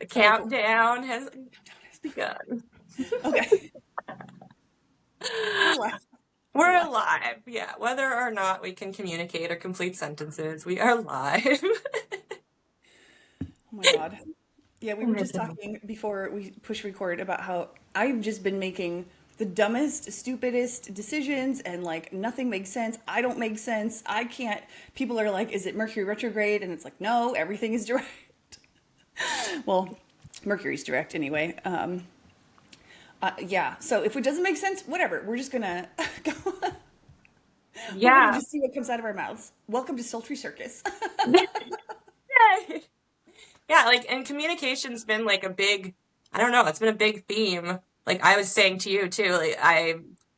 The countdown has begun. Okay. We're alive. We're alive. Yeah. Whether or not we can communicate or complete sentences, we are live. Oh my God. Yeah, we were just talking before we push record about how I've just been making the dumbest, stupidest decisions and like nothing makes sense. I don't make sense. I can't. People are like, is it Mercury retrograde? And it's like, no, everything is direct. Well, Mercury's direct anyway. Yeah, so if it doesn't make sense, whatever. We're just gonna go. We're gonna Yeah. just see what comes out of our mouths. Welcome to Sultry Circus. Yeah, like, and communication's been like a big, I don't know, it's been a big theme. Like I was saying to you too, like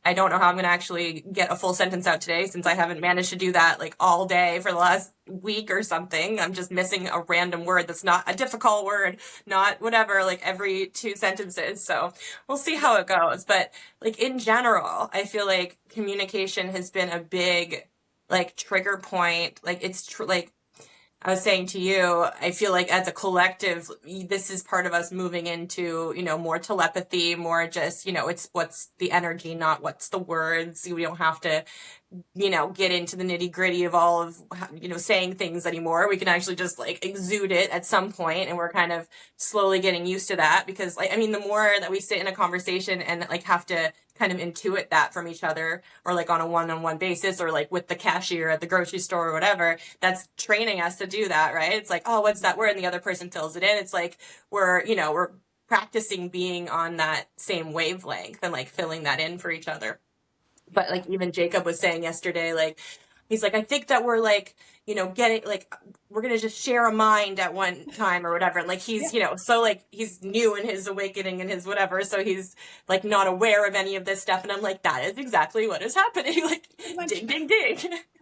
I don't know how I'm gonna actually get a full sentence out today since I haven't managed to do that like all day for the last week or something. I'm just missing a random word that's not a difficult word, not whatever, like every two sentences. So we'll see how it goes. But like in general, I feel like communication has been a big like trigger point. Like like I was saying to you, I feel like as a collective, this is part of us moving into, more telepathy, more just, it's what's the energy, not what's the words. We don't have to, get into the nitty gritty of all of, saying things anymore. We can actually just like exude it at some point, and we're kind of slowly getting used to that because, like, I mean, the more that we sit in a conversation and like have to kind of intuit that from each other or like on a one-on-one basis or like with the cashier at the grocery store or whatever, that's training us to do that, right? It's like, oh, what's that word? And the other person fills it in. It's like we're practicing being on that same wavelength and like filling that in for each other. But like even Jacob was saying yesterday, like he's like, I think that we're like, getting like we're gonna just share a mind at one time or whatever. And like he's, so like he's new in his awakening and his whatever, so he's like not aware of any of this stuff. And I'm like, that is exactly what is happening. Like ding ding ding.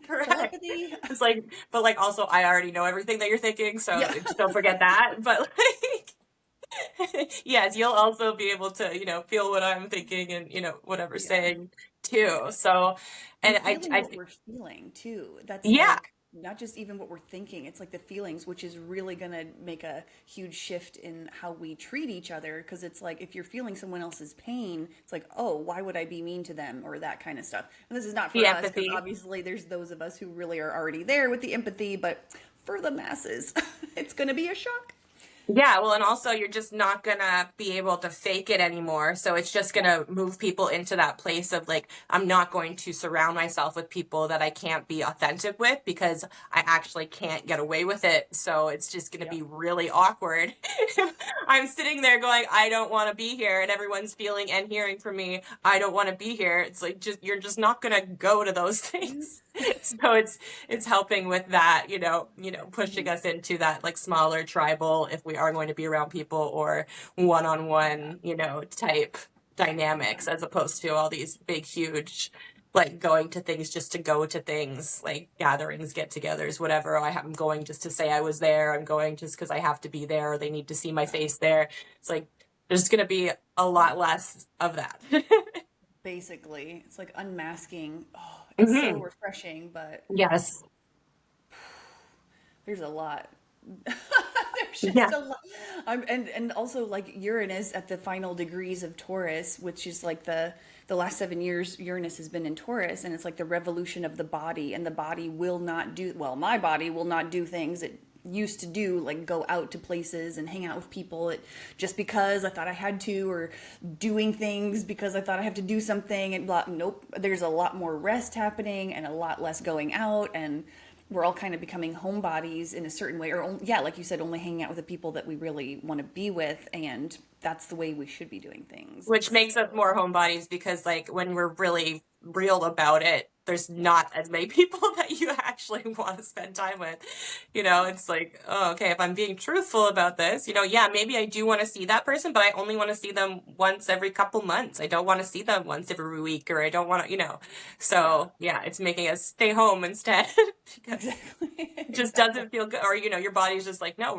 Correct. Telepathy. It's like, but like also I already know everything that you're thinking, so Yeah. just don't forget that. But like yes, you'll also be able to, feel what I'm thinking and, whatever Yeah. saying too. So, and And feeling what we're feeling too. That's yeah, like not just even what we're thinking, it's like the feelings, which is really going to make a huge shift in how we treat each other. Because it's like if you're feeling someone else's pain, it's like, oh, why would I be mean to them or that kind of stuff. And this is not for the us because empathy. obviously there's those of us who really are already there with the empathy, but for the masses, it's going to be a shock. Yeah, well, and also you're just not gonna be able to fake it anymore. So it's just gonna move people into that place of like, I'm not going to surround myself with people that I can't be authentic with because I actually can't get away with it. So it's just gonna Yep. be really awkward. I'm sitting there going, I don't want to be here, and everyone's feeling and hearing from me, I don't want to be here. It's like just you're just not gonna go to those things. So it's helping with that, pushing us into that like smaller tribal if we are going to be around people or one-on-one, type dynamics as opposed to all these big, huge, like going to things just to go to things like gatherings, get-togethers, whatever. I'm going just to say I was there. I'm going just because I have to be there or they need to see my face there. It's like there's going to be a lot less of that. Basically, it's like unmasking. Oh, it's so Hmm. refreshing, but Yes. there's a lot. There's just Yeah. a lot. And also like Uranus at the final degrees of Taurus, which is like the last 7 years Uranus has been in Taurus, and it's like the revolution of the body, and the body will not do well. My body will not do things it used to do, like go out to places and hang out with people just because I thought I had to, or doing things because I thought I have to do something, and blah. Nope, there's a lot more rest happening and a lot less going out, and we're all kind of becoming homebodies in a certain way, or yeah, like you said, only hanging out with the people that we really want to be with, and that's the way we should be doing things. Which makes us more homebodies because like when we're really real about it, there's not as many people that you actually want to spend time with. It's like, oh, okay, if I'm being truthful about this, yeah, maybe I do want to see that person, but I only want to see them once every couple months. I don't want to see them once every week, or I don't want to, Yeah, so yeah, it's making us stay home instead because exactly. it just Exactly. doesn't feel good. Or, your body's just like, no,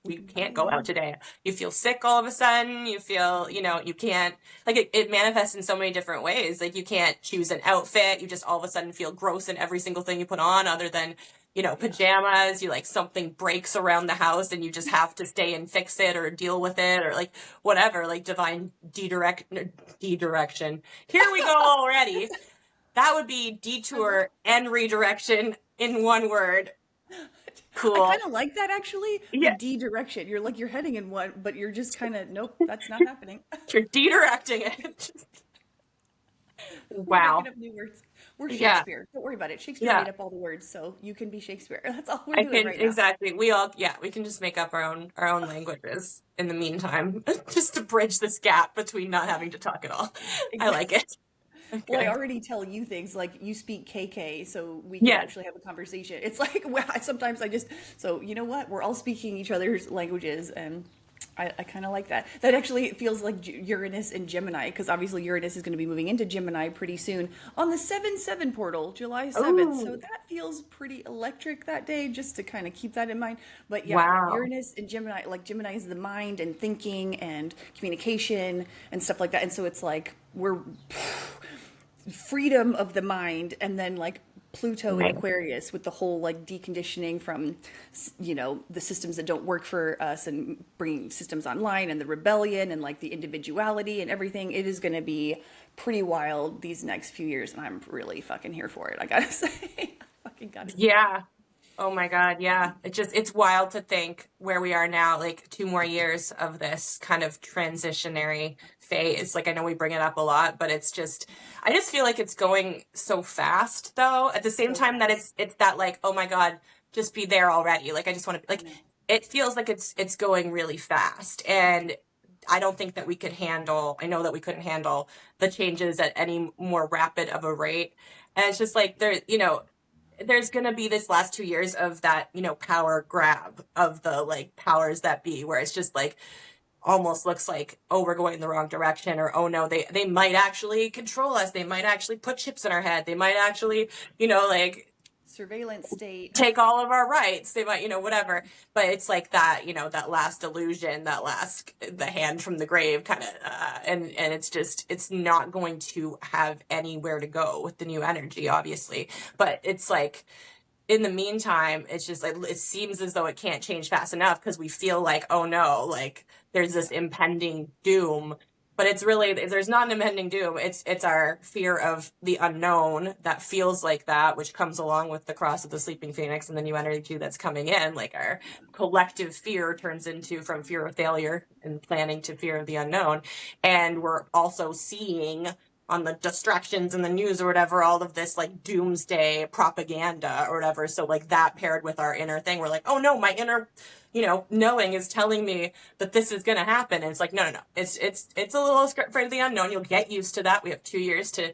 we can't go out today. You feel sick all of a sudden. You feel, you can't, like it manifests in so many different ways. Like you can't choose an outfit. You just all of a sudden feel gross in every single thing you put on other than pajamas, you like something breaks around the house and you just have to stay and fix it or deal with it or like whatever, like divine de-direction. Here we go already. That would be detour and redirection in one word. I Cool. kind of like that actually, the Yeah, D direction. You're like you're heading in one, but you're just kind of nope, that's not happening. you're de-directing it. We're making Wow. up new words. We're Yeah. Shakespeare. Don't worry about it. Shakespeare Yeah. made up all the words, so you can be Shakespeare. That's all we're I doing can right now. exactly. We can just make up our own languages in the meantime, just to bridge this gap between not having to talk at all. I like Exactly. it. Well, I Okay. already tell you things like you speak KK, so we can Yes. actually have a conversation. It's like, well, sometimes I just, so you know what? We're all speaking each other's languages, and I kind of like that. That actually feels like Uranus and Gemini, because obviously Uranus is going to be moving into Gemini pretty soon on the 7/7 portal, July 7th. So Oh, that feels pretty electric that day, just to kind of keep that in mind. But yeah, wow. Uranus and Gemini, like Gemini is the mind and thinking and communication and stuff like that. And so it's like we're freedom of the mind, and then like Pluto in Right. Aquarius with the whole like deconditioning from the systems that don't work for us and bringing systems online, and the rebellion and like the individuality and everything. It is going to be pretty wild these next few years, and I'm really fucking here for it, I gotta say. I fucking gotta say. Yeah. Oh my God, yeah. It's wild to think where we are now, like 2 more years of this kind of transitionary phase. Like I know we bring it up a lot, but I just feel like it's going so fast though. At the same So time that fast. it's that like, oh my God, just be there already. Like I just want to I like know. it feels like it's going really fast. And I don't think that we could handle, I know that we couldn't handle the changes at any more rapid of a rate. And it's just like there's going to be this last 2 years of that, power grab of the like powers that be, where it's just like almost looks like, oh, we're going in the wrong direction, or oh no, they might actually control us. They might actually put chips in our head. They might actually, like Surveillance state. take all of our rights. They might, whatever. But it's like that, that last illusion, the hand from the grave kind of, and it's not going to have anywhere to go with the new energy, obviously. But it's like, in the meantime, it's just like, it seems as though it can't change fast enough because we feel like, oh no, like there's this Yeah. impending doom. But it's really, there's not an impending doom. It's our fear of the unknown that feels like that, which comes along with the cross of the sleeping phoenix and the new energy that's coming in. Like our collective fear turns into from fear of failure and planning to fear of the unknown. And we're also seeing on the distractions in the news or whatever, all of this like doomsday propaganda or whatever. So like that paired with our inner thing, we're like, oh no, my inner, knowing is telling me that this is going to happen. And it's like, no. It's a little afraid of the unknown. You'll get used to that. We have 2 years to,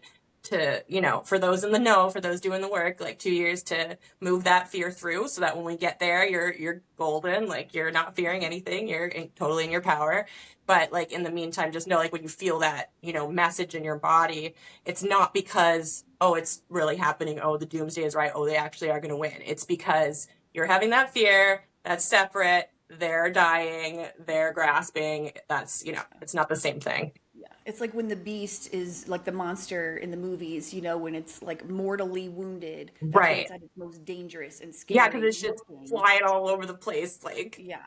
for those in the know, for those doing the work, like 2 years to move that fear through so that when we get there, you're golden. Like you're not fearing anything. You're totally in your power. But like in the meantime, just know like when you feel that, message in your body, it's not because, oh, it's really happening. Oh, the doomsday is right. Oh, they actually are going to win. It's because you're having that fear that's separate. They're dying. They're grasping. That's, it's not the same thing. Yeah. It's like when the beast is like the monster in the movies, when it's like mortally wounded. That's when Right. it's at its most dangerous and Yeah, because scary it's just looking. flying all over the place. Like, Yeah.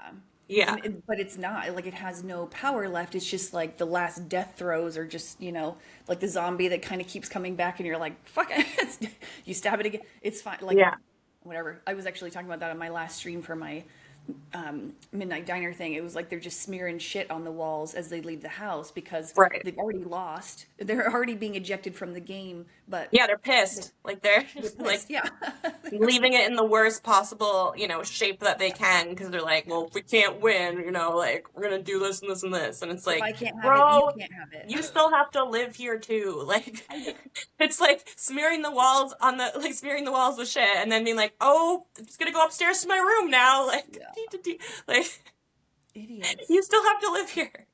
yeah, But it's not like it has no power left. It's just like the last death throes are just, like the zombie that kind of keeps coming back and you're like, fuck it. You stab it again. It's fine. Like, yeah, whatever. I was actually talking about that on my last stream for my midnight diner thing. It was like they're just smearing shit on the walls as they leave the house because right. they've already lost. They're already being ejected from the game, but Yeah, they're they're, pissed. Like they're they're like pissed. Yeah. leaving it in the worst possible, shape that they can because they're like, Yeah. well, if we can't win, like we're gonna do this and this and this, and it's If like, I can't have it, you bro, can't have it. you still have to live here too. Like, I know. it's like smearing the walls with shit, and then being like, oh, I'm just gonna go upstairs to my room now. Like, Yeah. like you Idiots. still have to live here.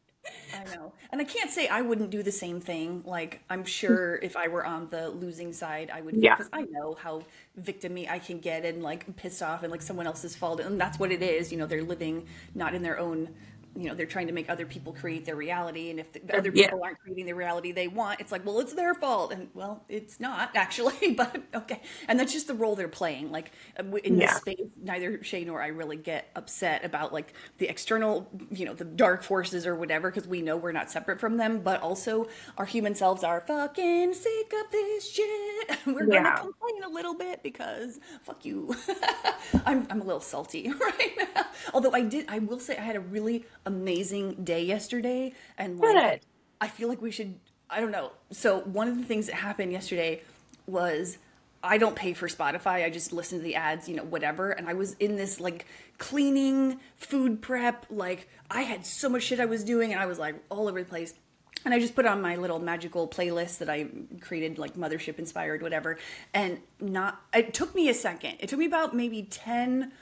I know. And I can't say I wouldn't do the same thing. Like, I'm sure if I were on the losing side, I would feel, Yeah, because I know how victim-y I can get and like pissed off and like someone else's fault. And that's what it is. They're living not in their own they're trying to make other people create their reality, and if the other Yeah. people aren't creating the reality they want, it's like, well, it's their fault, and well, it's not actually, but okay. And that's just the role they're playing. Like in this Yeah. space, neither Shay nor I really get upset about like the external, the dark forces or whatever, because we know we're not separate from them, but also our human selves are fucking sick of this shit. We're gonna Yeah. complain a little bit because fuck you. I'm a little salty right now. Although I will say I had a really amazing day yesterday, and like Good. I feel like we should, I don't know. So one of the things that happened yesterday was I don't pay for Spotify. I just listen to the ads, whatever. And I was in this like cleaning, food prep, like I had so much shit I was doing, and I was like all over the place. And I just put on my little magical playlist that I created, like mothership inspired, whatever. And it took me a second. It took me about maybe 10,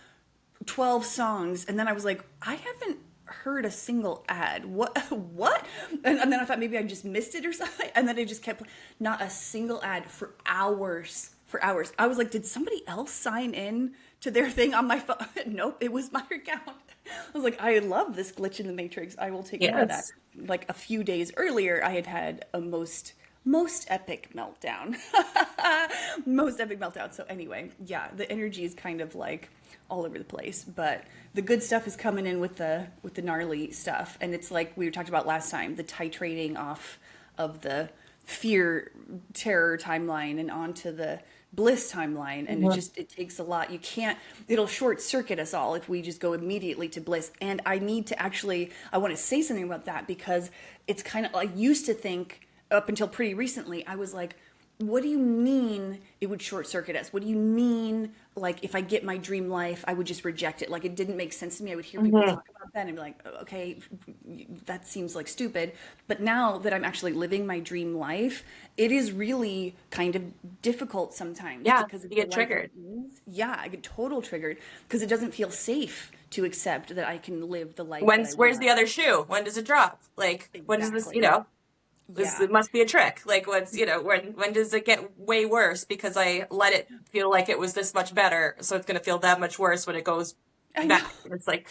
12 songs. And then I was like, I haven't heard a single ad. What? What? And then I thought maybe I just missed it or something. And then I just kept, not a single ad for hours. For hours. I was like, did somebody else sign in to their thing on my phone? Nope, it was my account. I was like, I love this glitch in the matrix. I will take more of that. Yes. Like a few days earlier, I had a most epic meltdown. Most epic meltdown. So anyway, yeah, the energy is kind of like all over the place, but the good stuff is coming in with the gnarly stuff. And it's like we talked about last time, the titrating off of the fear terror timeline and onto the bliss timeline, and it takes a lot. It'll short circuit us all if we just go immediately to bliss. And I want to say something about that, because it's kind of, I used to think up until pretty recently, I was like, what do you mean it would short circuit us? What do you mean, like, if I get my dream life, I would just reject it? Like, it didn't make sense to me. I would hear people talk about that and be like, okay, that seems like stupid. But now that I'm actually living my dream life, it is really kind of difficult sometimes. Yeah. Because of You the get life triggered. it is. Yeah, I get total triggered because it doesn't feel safe to accept that I can live the life that I Where's want. the other shoe? When does it drop? Like, when does this, Exactly. this, Yeah. it must be a trick. Like, when does it get way worse because I let it feel like it was this much better, so it's gonna feel that much worse when it goes I know. back. And it's like,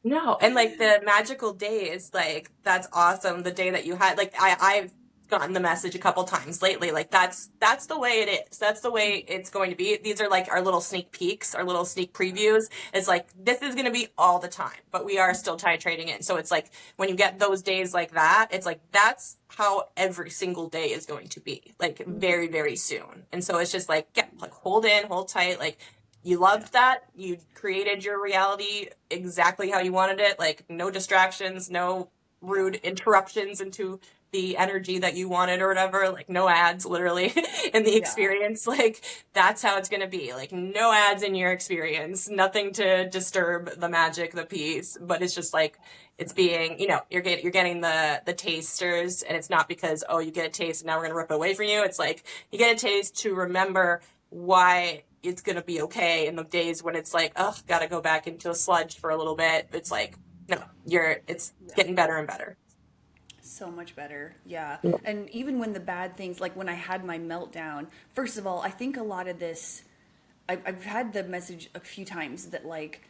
no. And like the magical days, like that's awesome. The day that you had, like I've gotten the message a couple times lately. Like that's the way it is. That's the way it's going to be. These are like our little sneak peeks, our little sneak previews. It's like this is going to be all the time, but we are still titrating it. So it's like when you get those days like that, it's like that's how every single day is going to be. Like very, very soon. And so it's just like, yeah, like hold in, hold tight, like you loved that. You created your reality exactly how you wanted it. Like no distractions, no rude interruptions into the energy that you wanted or whatever. Like no ads literally in the Yeah. experience. Like that's how it's going to be. Like no ads in your experience, nothing to disturb the magic, the peace, but it's just like, it's being, you're getting the tasters, and it's not because, oh, you get a taste and now we're going to rip it away from you. It's like you get a taste to remember why it's going to be okay in the days when it's like, oh, got to go back into a sludge for a little bit. It's like, no, it's getting better and better. So much better. Yeah. And even when the bad things, like when I had my meltdown, first of all, I think a lot of this, I've had the message a few times that like,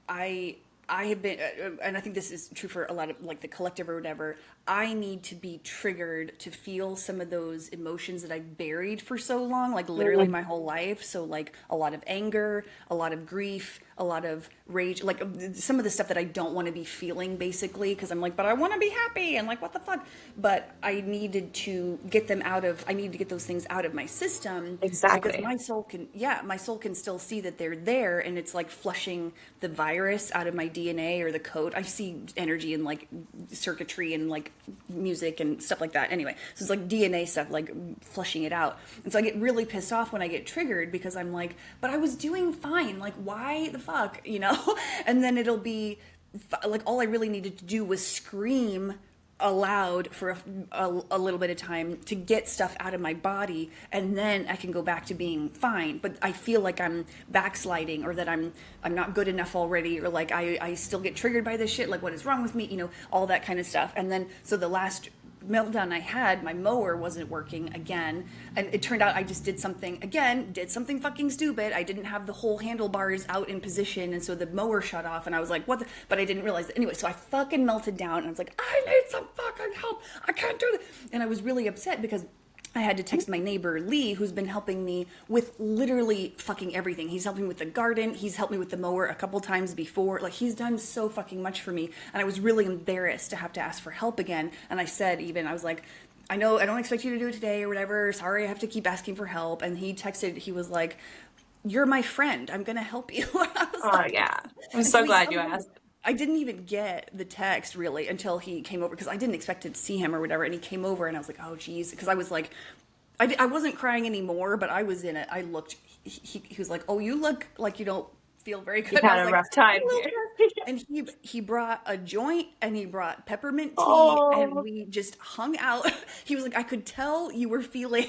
I I have been, and I think this is true for a lot of like the collective or whatever. I need to be triggered to feel some of those emotions that I've buried for so long, like literally my whole life. So like a lot of anger, a lot of grief, a lot of rage, like some of the stuff that I don't want to be feeling basically, because I'm like, but I want to be happy and like, what the fuck? But I needed to get them out of, I need to get those things out of my system because Exactly. my soul can, yeah, my soul can still see that they're there, and it's like flushing the virus out of my DNA or the code. I see energy and like circuitry and like music and stuff like that. Anyway, so it's like DNA stuff, like flushing it out. And so I get really pissed off when I get triggered because I'm like, but I was doing fine. Like, why the fuck, you know? And then it'll be like all I really needed to do was scream aloud for a little bit of time to get stuff out of my body, and then I can go back to being fine. But I feel like I'm backsliding, or that I'm not good enough already, or like I still get triggered by this shit, like what is wrong with me, you know, all that kind of stuff. And then so the last meltdown I had, my mower wasn't working again. And it turned out I just did something fucking stupid. I didn't have the whole handlebars out in position. And so the mower shut off and I was like, what the? But I didn't realize that. Anyway, so I fucking melted down and I was like, I need some fucking help. I can't do this. And I was really upset because I had to text my neighbor Lee, who's been helping me with literally fucking everything. He's helped me with the garden. He's helped me with the mower a couple times before. Like, he's done so fucking much for me. And I was really embarrassed to have to ask for help again. And I said, I was like, I know I don't expect you to do it today or whatever. Sorry, I have to keep asking for help. And he texted, he was like, you're my friend. I'm going to help you. I was like, yeah. I'm so glad you asked. I didn't even get the text really until he came over because I didn't expect to see him or whatever. And he came over and I was like, oh, geez. Because I was like, I wasn't crying anymore, but I was in it. I looked, he was like, oh, you look like you don't feel very good. You had a rough time here. And he brought a joint and he brought peppermint tea and we just hung out. He was like, I could tell you were feeling,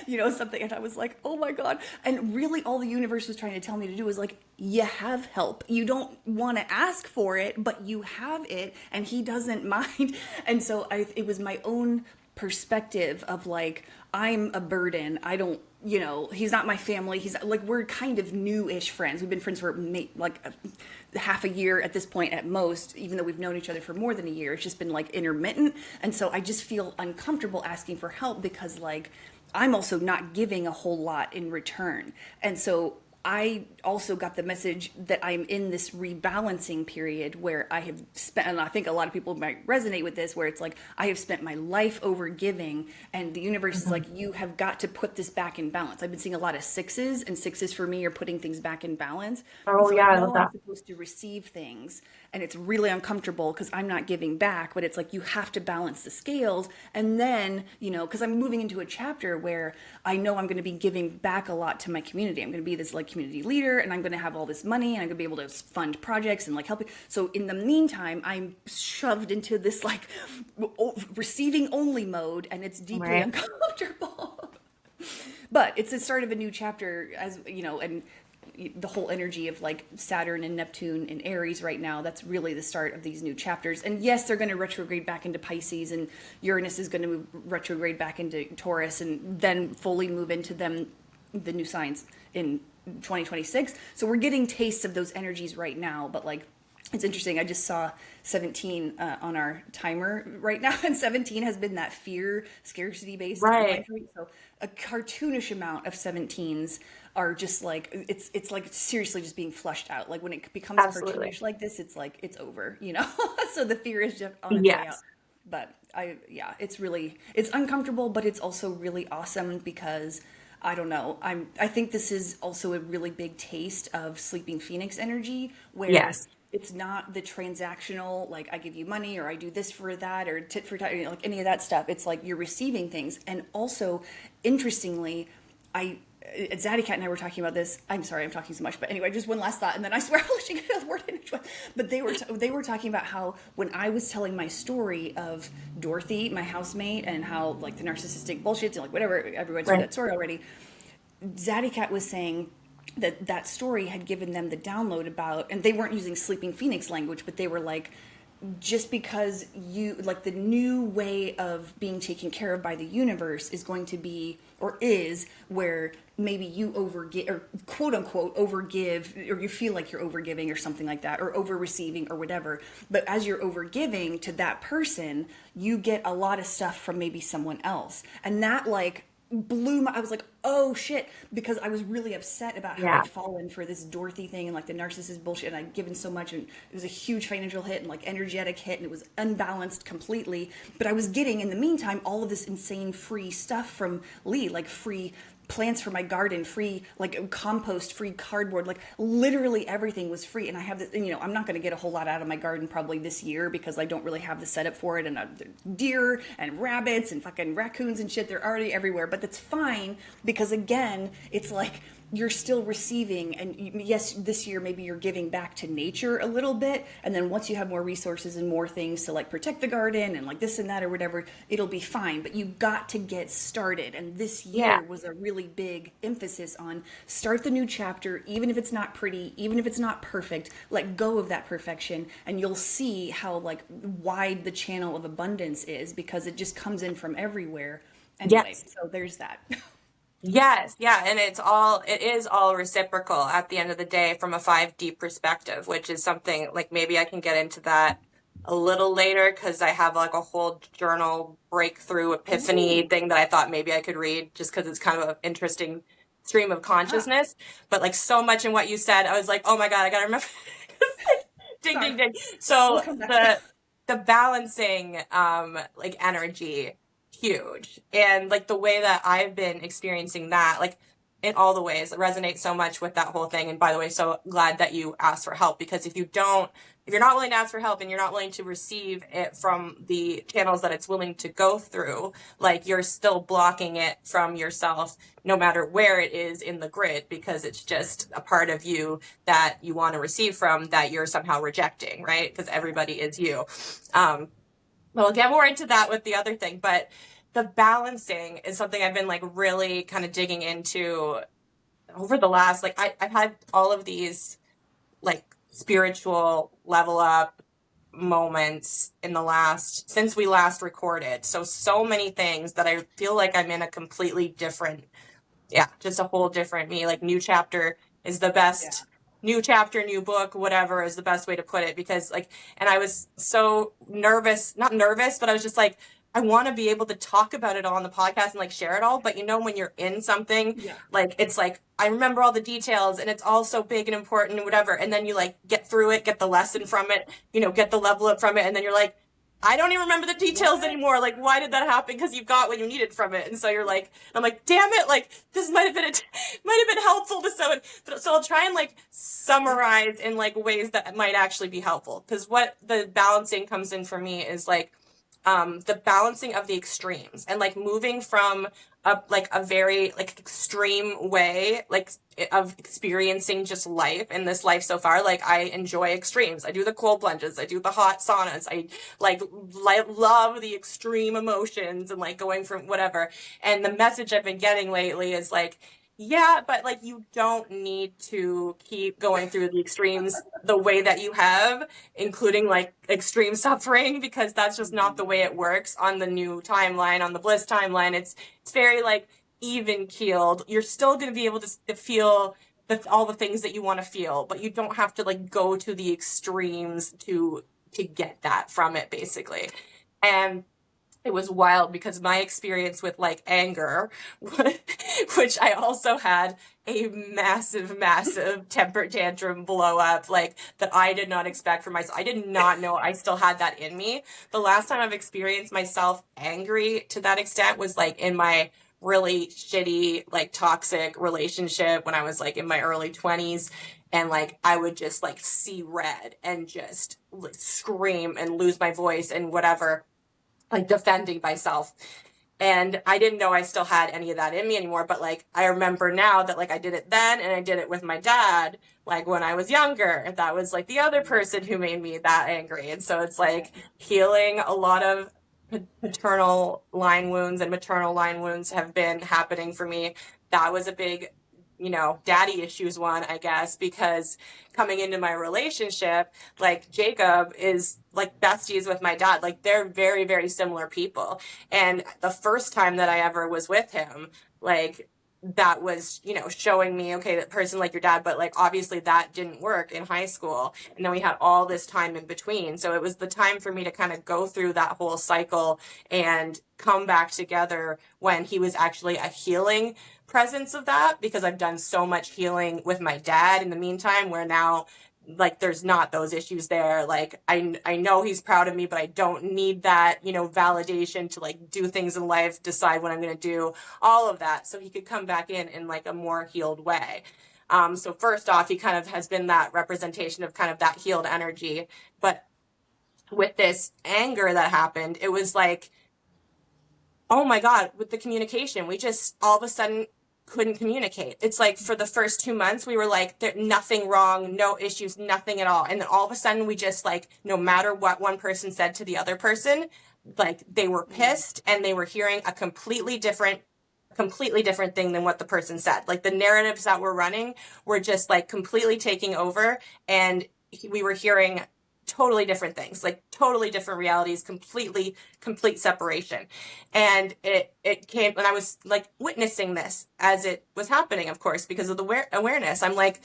something. And I was like, oh my God. And really all the universe was trying to tell me to do was like, you have help. You don't want to ask for it, but you have it and he doesn't mind. And so it was my own perspective of like, I'm a burden. I don't, he's not my family. He's like, we're kind of new-ish friends. We've been friends for like half a year at this point at most, even though we've known each other for more than a year. It's just been like intermittent. And so I just feel uncomfortable asking for help because like, I'm also not giving a whole lot in return. And so I also got the message that I'm in this rebalancing period where I have spent, and I think a lot of people might resonate with this, where it's like, I have spent my life over giving and the universe is like, you have got to put this back in balance. I've been seeing a lot of sixes, and sixes for me are putting things back in balance. Oh, so yeah, I love know that. I'm supposed to receive things and it's really uncomfortable because I'm not giving back, but it's like, you have to balance the scales. And then, because I'm moving into a chapter where I know I'm going to be giving back a lot to my community. I'm going to be this like community leader and I'm going to have all this money and I'm going to be able to fund projects and like help. So in the meantime, I'm shoved into this like receiving only mode and it's deeply uncomfortable. But it's the start of a new chapter, as and the whole energy of like Saturn and Neptune and Aries right now, that's really the start of these new chapters. And yes, they're going to retrograde back into Pisces and Uranus is going to move retrograde back into Taurus and then fully move into the new signs in 2026. So we're getting tastes of those energies right now, but like, it's interesting. I just saw 17 on our timer right now, and 17 has been that fear, scarcity-based. Right. So a cartoonish amount of 17s are just like, it's like seriously just being flushed out. Like when it becomes cartoonish like this, it's like, it's over, So the fear is just on its way out. But it's uncomfortable, but it's also really awesome because I don't know. I think this is also a really big taste of Sleeping Phoenix energy where it's not the transactional, like I give you money or I do this for that or tit for tat, like any of that stuff. It's like you're receiving things. And also, interestingly, Zaddy Cat and I were talking about this. I'm sorry, I'm talking so much, but anyway, just one last thought, and then I swear I'll let you get another word in. But they were talking about how when I was telling my story of Dorothy, my housemate, and how like the narcissistic bullshit and like whatever, everyone's heard that story already. Zaddy Cat was saying that story had given them the download about, and they weren't using Sleeping Phoenix language, but they were like, just because you like the new way of being taken care of by the universe is going to be or is where maybe you overgive or quote unquote overgive or you feel like you're overgiving or something like that or over receiving or whatever, but as you're overgiving to that person you get a lot of stuff from maybe someone else, and that like I was like, oh shit, because I was really upset about how I'd fallen for this Dorothy thing and like the narcissist bullshit, and I'd given so much, and it was a huge financial hit and like energetic hit, and it was unbalanced completely. But I was getting in the meantime all of this insane free stuff from Lee, like free plants for my garden, free like compost, free cardboard, like literally everything was free. And I have this, and I'm not going to get a whole lot out of my garden probably this year because I don't really have the setup for it, and deer and rabbits and fucking raccoons and shit, they're already everywhere, but that's fine because again, it's like you're still receiving, and yes, this year maybe you're giving back to nature a little bit, and then once you have more resources and more things to like protect the garden and like this and that or whatever, it'll be fine. But you got to get started, and this Yeah. year was a really big emphasis on start the new chapter, even if it's not pretty, even if it's not perfect. Let go of that perfection, and you'll see how like wide the channel of abundance is, because it just comes in from everywhere. Anyway, Yes. so there's that. Yes, yeah, and it is all reciprocal at the end of the day from a 5D perspective, which is something like maybe I can get into that a little later because I have like a whole journal breakthrough epiphany Ooh, thing that I thought maybe I could read just because it's kind of an interesting stream of ah, consciousness. But like so much in what you said, I was like, oh my God, I gotta remember. Ding, sorry. ding, ding. We'll So come back to that. the balancing like energy, huge. And like the way that I've been experiencing that, like in all the ways, it resonates so much with that whole thing. And by the way, so glad that you asked for help, because if you're not willing to ask for help and you're not willing to receive it from the channels that it's willing to go through, like you're still blocking it from yourself no matter where it is in the grid, because it's just a part of you that you want to receive from that you're somehow rejecting, right? Because everybody is you. Um, we'll get more into that with the other thing, but the balancing is something I've been like really kind of digging into over the last, like I've had all of these like spiritual level up moments in the last, since we last recorded. So many things that I feel like I'm in a completely different, yeah, just a whole different me. Like new chapter is the Yeah. best, new chapter, new book, whatever is the best way to put it. Because like, and I was so nervous, not nervous, but I was just like, I want to be able to talk about it all on the podcast and like share it all. But you know, when you're in something, Yeah. like it's like, I remember all the details and it's all so big and important and whatever. And then you like get through it, get the lesson from it, get the level up from it. And then you're like, I don't even remember the details What? anymore. Like, why did that happen? Because you got what you needed from it. And so you're like, I'm like, damn it. Like, this might have been, might have been helpful to someone. So I'll try and like summarize in like ways that might actually be helpful. Because what the balancing comes in for me is like, the balancing of the extremes and like moving from a very like extreme way like of experiencing just life in this life so far. Like I enjoy extremes. I do the cold plunges, I do the hot saunas, I like love the extreme emotions and like going from whatever. And the message I've been getting lately is like, yeah, but like you don't need to keep going through the extremes the way that you have, including like extreme suffering, because that's just not the way it works on the new timeline, on the bliss timeline. It's very like even keeled. You're still going to be able to feel all the things that you want to feel, but you don't have to like go to the extremes to get that from it, basically. And it was wild because my experience with like anger, which I also had a massive, massive temper tantrum blow up, like that I did not expect for myself. I did not know I still had that in me. The last time I've experienced myself angry to that extent was like in my really shitty, like toxic relationship when I was like in my early 20s. And like I would just like see red and just like, scream and lose my voice and whatever, like defending myself. And I didn't know I still had any of that in me anymore. But like, I remember now that like I did it then and I did it with my dad, like when I was younger. And that was like the other person who made me that angry. And so it's like healing a lot of paternal line wounds and maternal line wounds have been happening for me. That was a big, daddy issues one, I guess, because coming into my relationship, like Jacob is like besties with my dad. Like they're very, very similar people. And the first time that I ever was with him, like that was, showing me, okay, that person like your dad, but like obviously that didn't work in high school. And then we had all this time in between. So it was the time for me to kind of go through that whole cycle and come back together when he was actually a healing presence of that, because I've done so much healing with my dad in the meantime, where now like there's not those issues there. Like I know he's proud of me, but I don't need that, validation to like do things in life, decide what I'm going to do, all of that. So he could come back in like a more healed way. So first off, he kind of has been that representation of kind of that healed energy. But with this anger that happened, it was like, oh my God, with the communication, we just all of a sudden couldn't communicate. It's like for the first 2 months, we were like, there, nothing wrong, no issues, nothing at all. And then all of a sudden, we just like, no matter what one person said to the other person, like they were pissed and they were hearing a completely different thing than what the person said. Like the narratives that were running were just like completely taking over, and we were hearing totally different things, like totally different realities, complete separation. And it came, and I was like witnessing this as it was happening, of course, because of the awareness. I'm like,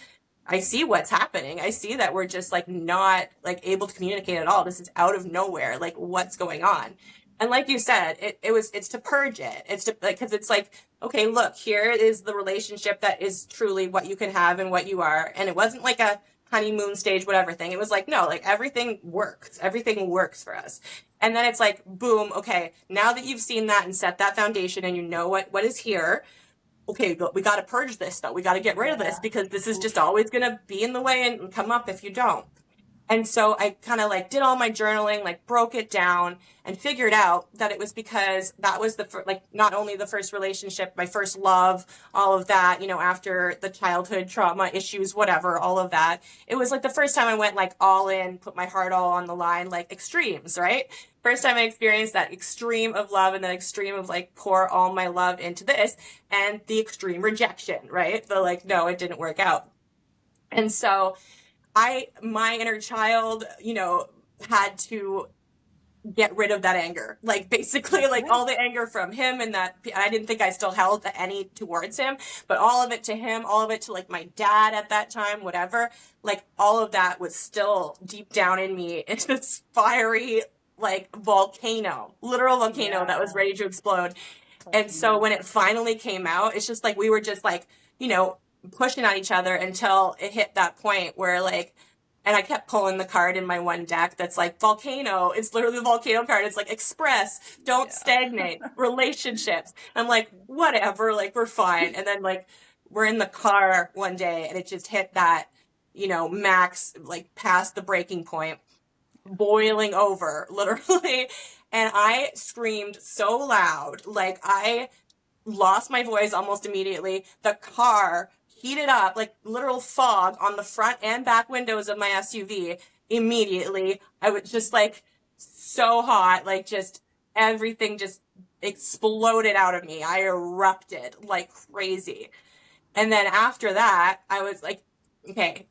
I see what's happening. I see that we're just like not like able to communicate at all. This is out of nowhere. Like what's going on? And like you said, it's to purge it. It's to like, cause it's like, okay, look, here is the relationship that is truly what you can have and what you are. And it wasn't like a honeymoon stage, whatever thing. It was like, no, like everything works. Everything works for us. And then it's like, boom, okay, now that you've seen that and set that foundation and you know what is here, okay, we got to purge this though. We got to get rid of this because this is just always going to be in the way and come up if you don't. And so I kind of like did all my journaling, like broke it down and figured out that it was because that was like not only the first relationship, my first love, all of that, you know, after the childhood trauma issues, whatever, all of that. It was like the first time I went like all in, put my heart all on the line, like extremes, right? First time I experienced that extreme of love and then extreme of like pour all my love into this, and the extreme rejection, right? The like, no, it didn't work out. And so my inner child, you know, had to get rid of that anger. Like basically like all the anger from him, and that I didn't think I still held any towards him, but all of it to him, all of it to like my dad at that time, whatever, like all of that was still deep down in me. It's this fiery like volcano, literal volcano that was ready to explode. And so when it finally came out, it's just like we were just like, you know, pushing at each other until it hit that point where like, and I kept pulling the card in my one deck that's like volcano. It's literally the volcano card. It's like express, don't stagnate, relationships. I'm like, whatever, like we're fine. And then like we're in the car one day and it just hit that, you know, max, like past the breaking point, boiling over literally. And I screamed so loud, like I lost my voice almost immediately. The car heated up, like literal fog on the front and back windows of my SUV immediately. I was just like so hot, like just everything just exploded out of me. I erupted like crazy. And then after that, I was like, okay,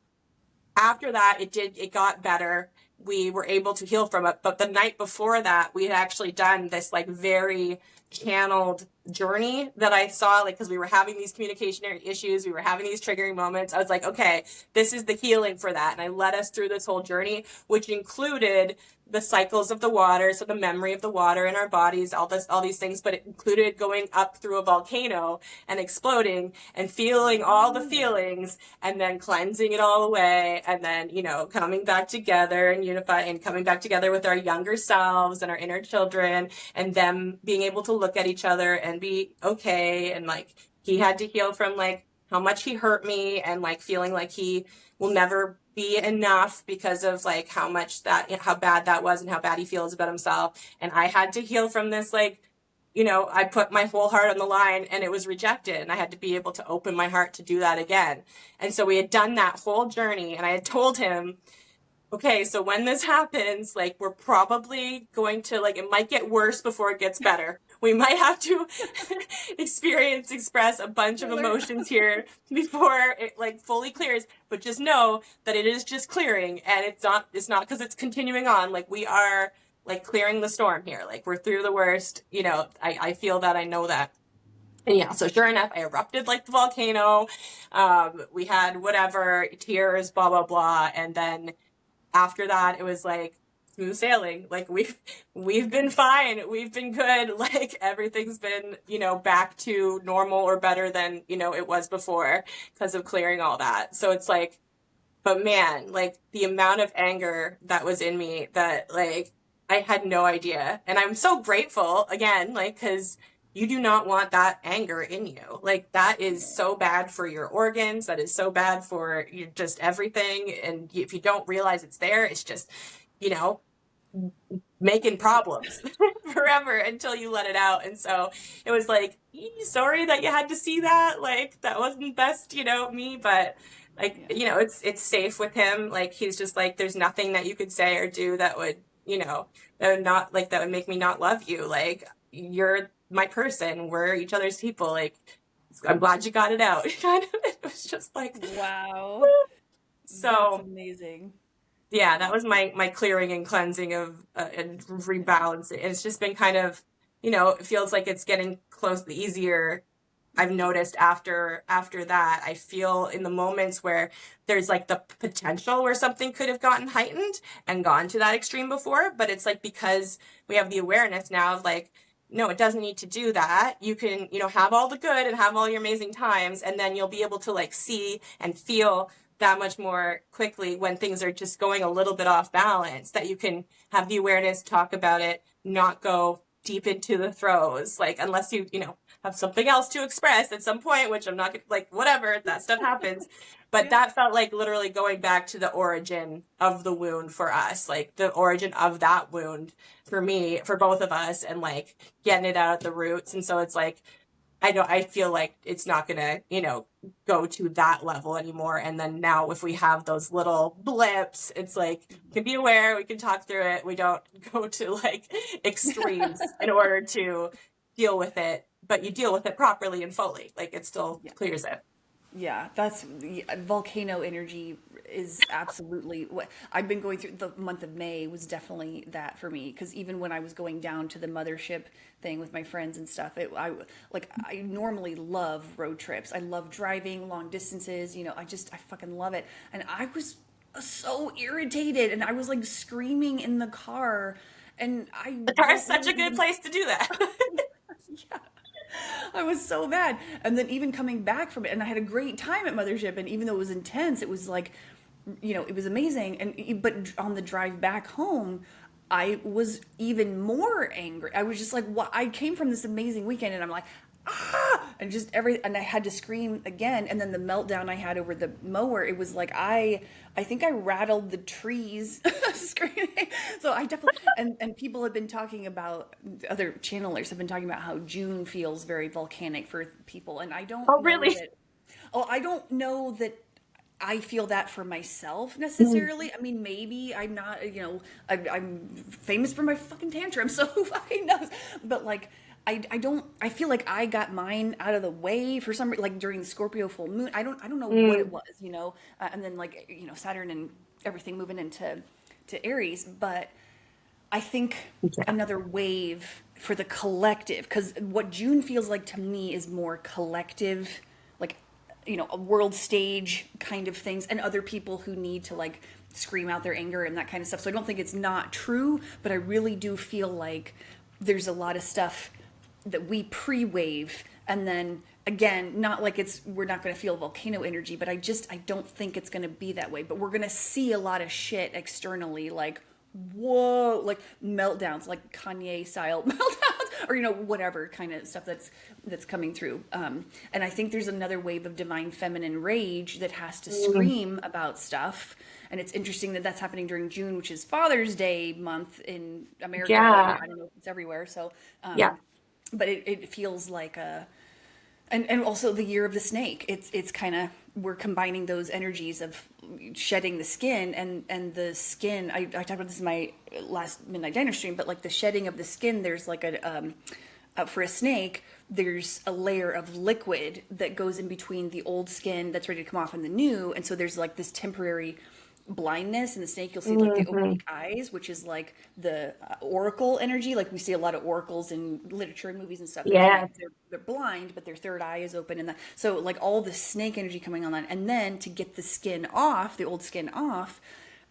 after that, it got better. We were able to heal from it. But the night before that, we had actually done this like very channeled journey that I saw, like, because we were having these communication issues, we were having these triggering moments. I was like, okay, this is the healing for that. And I led us through this whole journey, which included the cycles of the water, so the memory of the water in our bodies, all these things, but it included going up through a volcano and exploding and feeling all the feelings and then cleansing it all away, and then, you know, coming back together and unifying and coming back together with our younger selves and our inner children, and them being able to look at each other and be okay. And like he had to heal from like how much he hurt me, and like feeling like he will never be enough because of like how bad that was and how bad he feels about himself. And I had to heal from this, like, you know, I put my whole heart on the line and it was rejected, and I had to be able to open my heart to do that again. And so we had done that whole journey, and I had told him, okay, so when this happens, like, we're probably going to, like, it might get worse before it gets better. We might have to express a bunch of emotions here before it, like, fully clears. But just know that it is just clearing, and it's not because it's continuing on. Like, we are, like, clearing the storm here. Like, we're through the worst. You know, I feel that, I know that. And yeah, so sure enough, I erupted like the volcano. We had whatever, tears, blah, blah, blah. And then after that, it was like smooth sailing. Like we've been fine. We've been good. Like everything's been, you know, back to normal or better than, you know, it was before because of clearing all that. So it's like, but man, like the amount of anger that was in me that like I had no idea. And I'm so grateful again, like, cause you do not want that anger in you. Like that is so bad for your organs. That is so bad for you, just everything. And if you don't realize it's there, it's just, you know, making problems forever until you let it out. And so it was like, sorry that you had to see that. Like that wasn't best, me, but like, Yeah. it's safe with him. Like he's just like, there's nothing that you could say or do that would, that would not like that would make me not love you. Like you're my person. We're each other's people. Like I'm glad you got it out. Kind of. It was just like, Wow. That's so amazing. yeah, that was my clearing and cleansing of and rebalancing. It's just been kind of, it feels like it's getting close, easier. I've noticed after that, I feel in the moments where there's like the potential where something could have gotten heightened and gone to that extreme before, but it's like because we have the awareness now of like, no, it doesn't need to do that. You can, have all the good and have all your amazing times, and then you'll be able to like see and feel that much more quickly when things are just going a little bit off balance, that you can have the awareness, talk about it, not go deep into the throes, like unless you have something else to express at some point, which I'm not gonna, like, whatever, that stuff happens. But Yeah. that felt like literally going back to the origin of the wound for us, like the origin of that wound for me, for both of us, and like getting it out at the roots. And so it's like I feel like it's not gonna, go to that level anymore. And then now if we have those little blips, it's like we can be aware, we can talk through it. We don't go to like extremes in order to deal with it, but you deal with it properly and fully. Like it still Yeah. clears it. Yeah, that's volcano energy is absolutely what I've been going through. The month of May was definitely that for me because even when I was going down to the mothership thing with my friends and stuff, I normally love road trips. I love driving long distances. I fucking love it. And I was so irritated, and I was like screaming in the car, and I The car is don't such a really good even. place to do that. Yeah. I was so bad. And then even coming back from it, and I had a great time at Mothership, and even though it was intense, it was like, it was amazing. But on the drive back home, I was even more angry. I was just like, what? I came from this amazing weekend, and I'm like, and just and I had to scream again. And then the meltdown I had over the mower, it was like I think I rattled the trees screaming. So I definitely, and people have been talking about, other channelers have been talking about how June feels very volcanic for people, and I don't Oh, know really? that. Oh, I don't know that I feel that for myself Mm. necessarily. I mean, maybe I'm not, I'm famous for my fucking tantrum, so fucking knows. But like, I don't, I feel like I got mine out of the way for some, like during the Scorpio full moon. I don't know what it Mm. was, and then like, Saturn and everything moving to Aries. But I think Yeah. another wave for the collective, because what June feels like to me is more collective, like, a world stage kind of things, and other people who need to like scream out their anger and that kind of stuff. So I don't think it's not true, but I really do feel like there's a lot of stuff that we pre-wave, and then again, not like we're not going to feel volcano energy, but I don't think it's going to be that way. But we're going to see a lot of shit externally, like whoa, like meltdowns, like Kanye style meltdowns, or whatever kind of stuff that's coming through. And I think there's another wave of divine feminine rage that has to Mm. scream about stuff. And it's interesting that that's happening during June, which is Father's Day month in America. Yeah. I don't know if it's everywhere. So, Yeah. but it feels like a, and also the year of the snake. It's kind of, we're combining those energies of shedding the skin, and the skin. I talked about this in my last Midnight Diner stream, but like the shedding of the skin, there's like for a snake, there's a layer of liquid that goes in between the old skin that's ready to come off and the new, and so there's like this temporary blindness in the snake. You'll see like the Hmm. opaque eyes, which is like the oracle energy. Like we see a lot of oracles in literature and movies and stuff. They can't, Yeah. they're blind, but their third eye is open, and so like all the snake energy coming on, and then to get the skin off, the old skin off,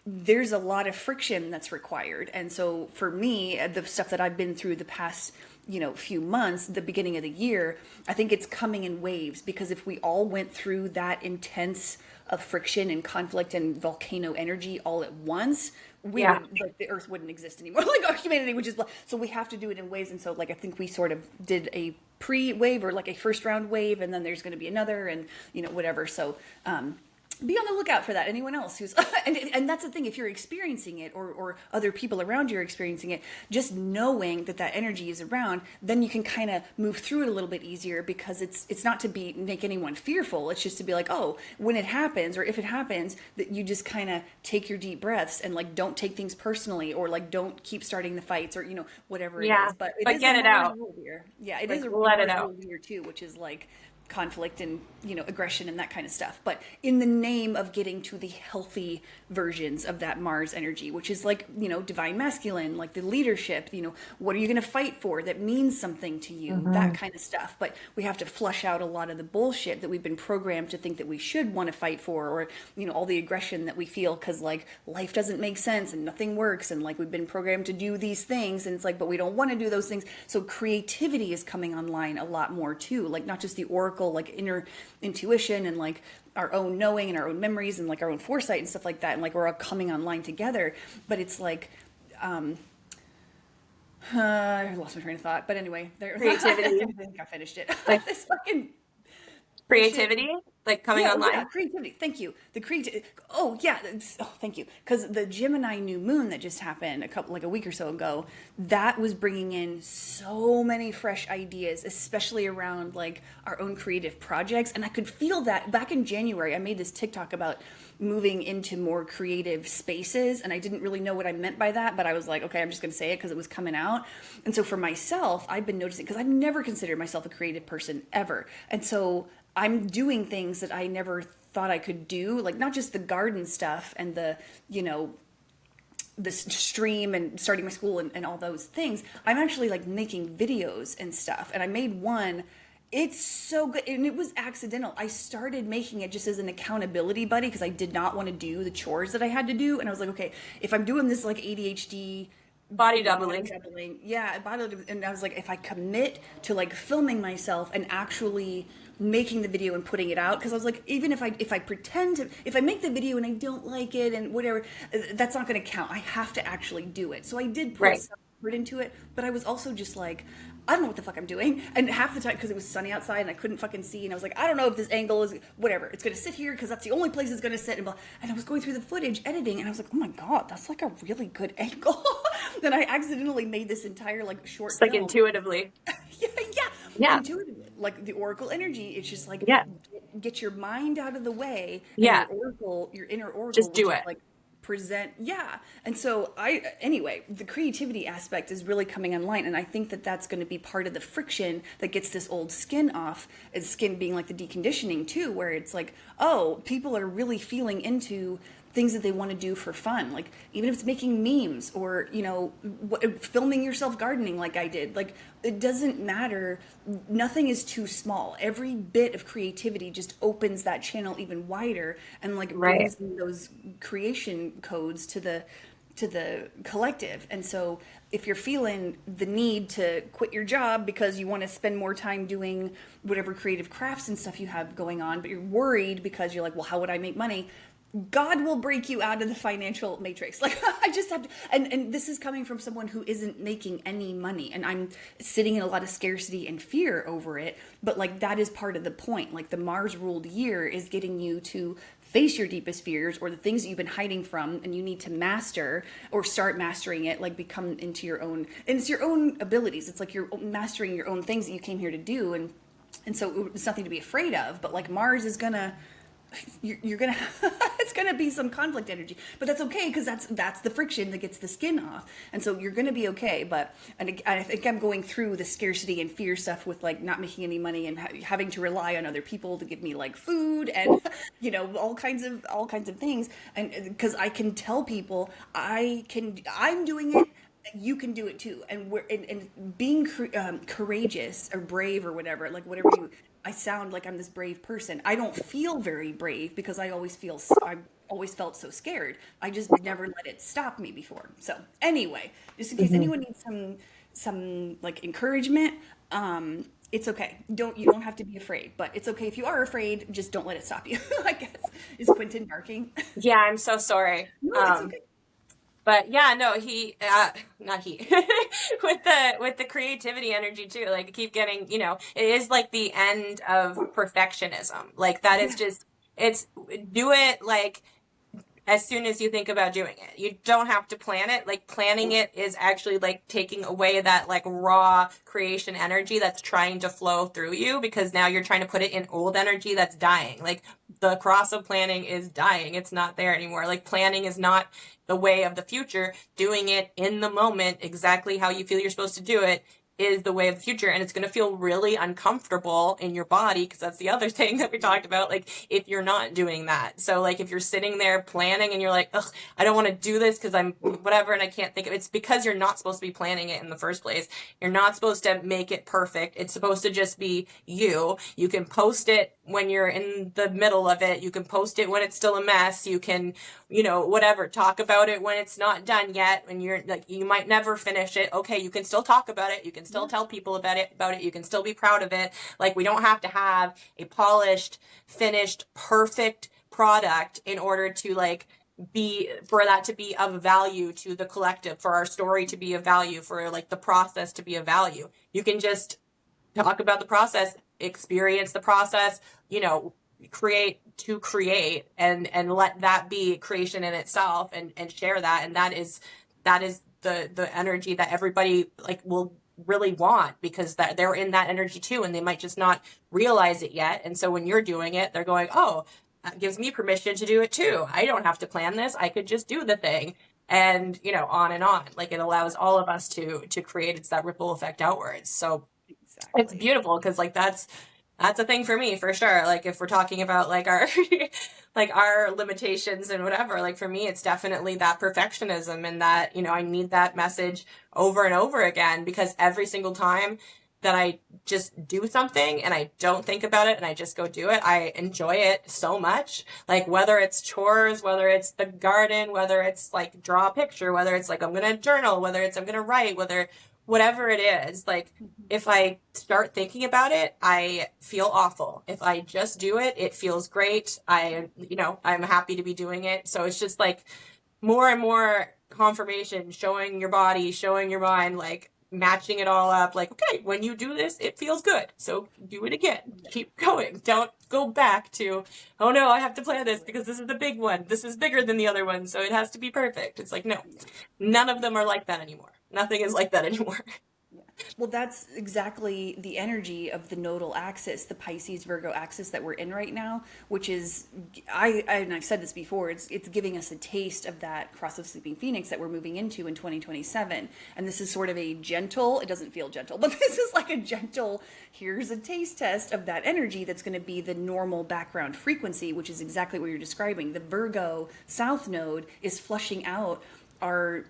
there's a lot of friction that's required. And so for me, the stuff that I've been through the past, few months, the beginning of the year, I think it's coming in waves, because if we all went through that intense of friction and conflict and volcano energy all at once, we Yeah. would, like, the earth wouldn't exist anymore. Like our humanity would just, so we have to do it in waves. And so like I think we sort of did a pre-wave, or like a first round wave, and then there's going to be another, and whatever. So be on the lookout for that. Anyone else who's and that's the thing, if you're experiencing it, or other people around you are experiencing it, just knowing that that energy is around, then you can kind of move through it a little bit easier, because it's not to be make anyone fearful. It's just to be like, oh, when it happens, or if it happens, that you just kind of take your deep breaths and like don't take things personally, or like don't keep starting the fights, or whatever it Yeah, is. But it but is a get it Mars out. rule year. Yeah, it is Like, a let it Mars out. rule year too, which is like conflict and aggression and that kind of stuff, but in the name of getting to the healthy versions of that Mars energy, which is like divine masculine, like the leadership, what are you going to fight for that means something to you, that Hmm. kind of stuff. But we have to flush out a lot of the bullshit that we've been programmed to think that we should want to fight for, or all the aggression that we feel because like life doesn't make sense and nothing works, and like we've been programmed to do these things, and it's like, but we don't want to do those things. So creativity is coming online a lot more too, like not just the oracle, like inner intuition and like our own knowing and our own memories and like our own foresight and stuff like that, and like we're all coming online together. But it's like I lost my train of thought, but anyway, there I Creativity, think I finished it. like This fucking bullshit. creativity, like coming Yeah, oh yeah, online. creativity. Thank you. The creativity. Oh yeah. Oh, thank you. Because the Gemini new moon that just happened like a week or so ago, that was bringing in so many fresh ideas, especially around like our own creative projects. And I could feel that back in January. I made this TikTok about moving into more creative spaces, and I didn't really know what I meant by that, but I was like, okay, I'm just going to say it because it was coming out. And so for myself, I've been noticing, because I've never considered myself a creative person ever, and so I'm doing things that I never thought I could do, like not just the garden stuff and the stream and starting my school and all those things. I'm actually like making videos and stuff. And I made one. It's so good. And it was accidental. I started making it just as an accountability buddy because I did not want to do the chores that I had to do. And I was like, okay, if I'm doing this like ADHD, Body body doubling. doubling. Yeah, and I was like, if I commit to like filming myself and actually making the video and putting it out, because I was like, even if I pretend to, if I make the video and I don't like it and whatever, that's not going to count. I have to actually do it. So I did put Right. some effort into it, but I was also just like, I don't know what the fuck I'm doing. And half the time, because it was sunny outside and I couldn't fucking see, and I was like, I don't know if this angle is whatever. It's going to sit here because that's the only place it's going to sit. And I was going through the footage editing, and I was like, oh my god, that's like a really good angle. Then I accidentally made this entire like short Just like film. intuitively. Yeah, yeah, Yeah. intuitively, like the oracle energy. It's just like Yeah. get your mind out of the way, and Yeah. your inner oracle Just will do just it. like present. Yeah. And so anyway, the creativity aspect is really coming online, and I think that that's going to be part of the friction that gets this old skin off, and skin being like the deconditioning too, where it's like, oh, people are really feeling into things that they want to do for fun, like even if it's making memes, or filming yourself gardening like I did. Like, it doesn't matter. Nothing is too small. Every bit of creativity just opens that channel even wider, and like Right. brings in those creation codes to the collective. And so if you're feeling the need to quit your job because you want to spend more time doing whatever creative crafts and stuff you have going on, but you're worried because you're like, well, how would I make money? God will break you out of the financial matrix. Like, I just have to, and this is coming from someone who isn't making any money, and I'm sitting in a lot of scarcity and fear over it. But like, that is part of the point. Like, the Mars ruled year is getting you to face your deepest fears, or the things that you've been hiding from, and you need to master or start mastering it, like become into your own, and it's your own abilities. It's like you're mastering your own things that you came here to do. And so it's nothing to be afraid of, but like Mars is gonna, you're gonna it's gonna be some conflict energy, but that's okay, because that's the friction that gets the skin off. And so you're gonna be okay. But and I think I'm going through the scarcity and fear stuff with like not making any money, and having to rely on other people to give me like food and all kinds of things. And because I can tell people I'm doing it, you can do it too. And we're and being courageous or brave or whatever, like whatever you, I sound like I'm this brave person. I don't feel very brave because I've always felt so scared. I just never let it stop me before. So anyway, just in case Hmm. anyone needs some like encouragement, it's okay. You don't have to be afraid, but it's okay if you are afraid. Just don't let it stop you. I guess, is Quentin barking? Yeah, I'm so sorry. No, it's okay. But yeah, no, not he, with the creativity energy too. Like, keep getting, it is like the end of perfectionism. Like, that is Yeah. just It's do it like as soon as you think about doing it. You don't have to plan it. Like planning it is actually like taking away that like raw creation energy that's trying to flow through you, because now you're trying to put it in old energy that's dying. Like the cross of planning is dying. It's not there anymore. Like planning is not the way of the future. Doing it in the moment, exactly how you feel you're supposed to do it, is the way of the future, and it's going to feel really uncomfortable in your body, because that's the other thing that we talked about, like if you're not doing that. So like if you're sitting there planning and you're like, ugh, I don't want to do this because I'm whatever and I can't think of it, it's because you're not supposed to be planning it in the first place. You're not supposed to make it perfect. It's supposed to just be you. You can post it when you're in the middle of it. You can post it when it's still a mess. You can, whatever, talk about it when it's not done yet, when you're like, you might never finish it. Okay, you can still talk about it. You can still tell people about it. You can still be proud of it. Like, we don't have to have a polished, finished, perfect product in order to like for that to be of value to the collective, for our story to be of value, for like the process to be of value. You can just talk about the process, experience the process, create and let that be creation in itself, and share that. And that is the energy that everybody like will really want, because that they're in that energy too, and they might just not realize it yet. And so when you're doing it, they're going, oh, that gives me permission to do it too. I don't have to plan this. I could just do the thing. And on and on. Like, it allows all of us to create. It's that ripple effect outwards. So it's Exactly. beautiful, because like that's a thing for me for sure. Like, if we're talking about like our like our limitations and whatever, like for me it's definitely that perfectionism, and that I need that message over and over again, because every single time that I just do something and I don't think about it and I just go do it, I enjoy it so much. Like, whether it's chores, whether it's the garden, whether it's like draw a picture, whether it's like I'm gonna journal, whether it's I'm gonna write, whatever it is, like if I start thinking about it, I feel awful. If I just do it, it feels great. I'm happy to be doing it. So it's just like more and more confirmation, showing your body, showing your mind, like matching it all up. Like, okay, when you do this, it feels good. So do it again. Keep going. Don't go back to, oh no, I have to plan this because this is the big one. This is bigger than the other one, so it has to be perfect. It's like, no, none of them are like that anymore. Nothing is like that anymore. Yeah. Well, that's exactly the energy of the nodal axis, the Pisces Virgo axis that we're in right now, which is, and I've said this before, it's giving us a taste of that cross of sleeping phoenix that we're moving into in 2027. And this is sort of a gentle, it doesn't feel gentle, but this is like a gentle, here's a taste test of that energy that's going to be the normal background frequency, which is exactly what you're describing. The Virgo South Node is flushing out our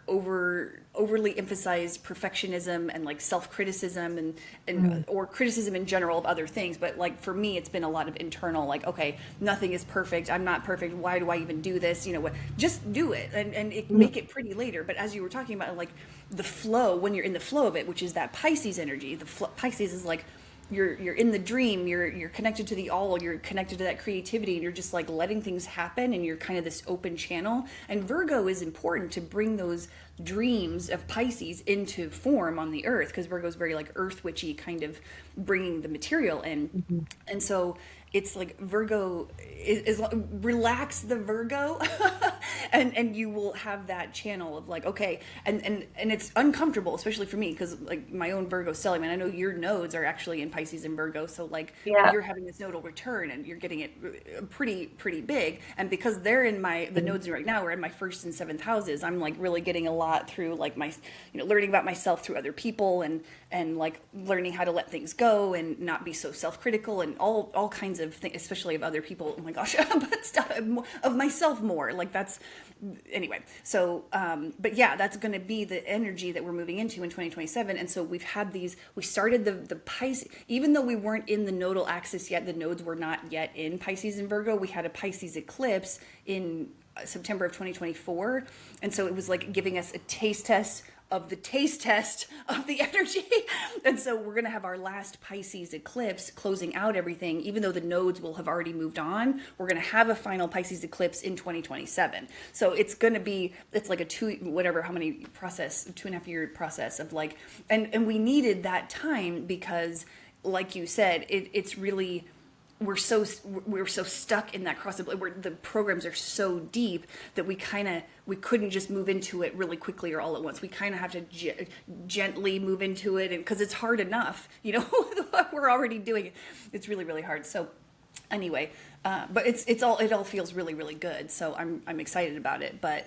overly emphasized perfectionism and like self-criticism and or criticism in general of other things. But like for me, it's been a lot of internal, like, okay, nothing is perfect, I'm not perfect, why do I even do this, what, just do it, and make it pretty later. But as you were talking about, like the flow, when you're in the flow of it, which is that Pisces energy, Pisces is like, you're in the dream, you're connected to the all, you're connected to that creativity, and you're just like letting things happen, and you're kind of this open channel. And Virgo is important to bring those dreams of Pisces into form on the earth, because Virgo is very like earth witchy, kind of bringing the material in. And so it's like Virgo is relax the Virgo and you will have that channel of like, okay, and it's uncomfortable, especially for me, because like my own Virgo stellium, and I know your nodes are actually in Pisces and Virgo, so like Yeah. you're having this nodal return and you're getting it pretty big. And because they're in the nodes right now are in my first and seventh houses, I'm like really getting a lot through like my learning about myself through other people, and like learning how to let things go and not be so self-critical, and all kinds of things, especially of other people, oh my gosh, but stuff of myself more, like that's, anyway. So but yeah, that's going to be the energy that we're moving into in 2027. And so we started the Pisces, even though we weren't in the nodal axis yet, the nodes were not yet in Pisces and Virgo, we had a Pisces eclipse in September of 2024. And so it was like giving us a taste test of the energy. And so we're going to have our last Pisces eclipse closing out everything, even though the nodes will have already moved on. We're going to have a final Pisces eclipse in 2027. So it's going to be, it's like a 2.5 year process of like, and we needed that time because like you said, it's really, we're so stuck in that cross where the programs are so deep that we couldn't just move into it really quickly or all at once. We kind of have to gently move into it, and because it's hard enough, we're already doing it. It's really, really hard. So anyway, but it all feels really, really good. So I'm excited about it, but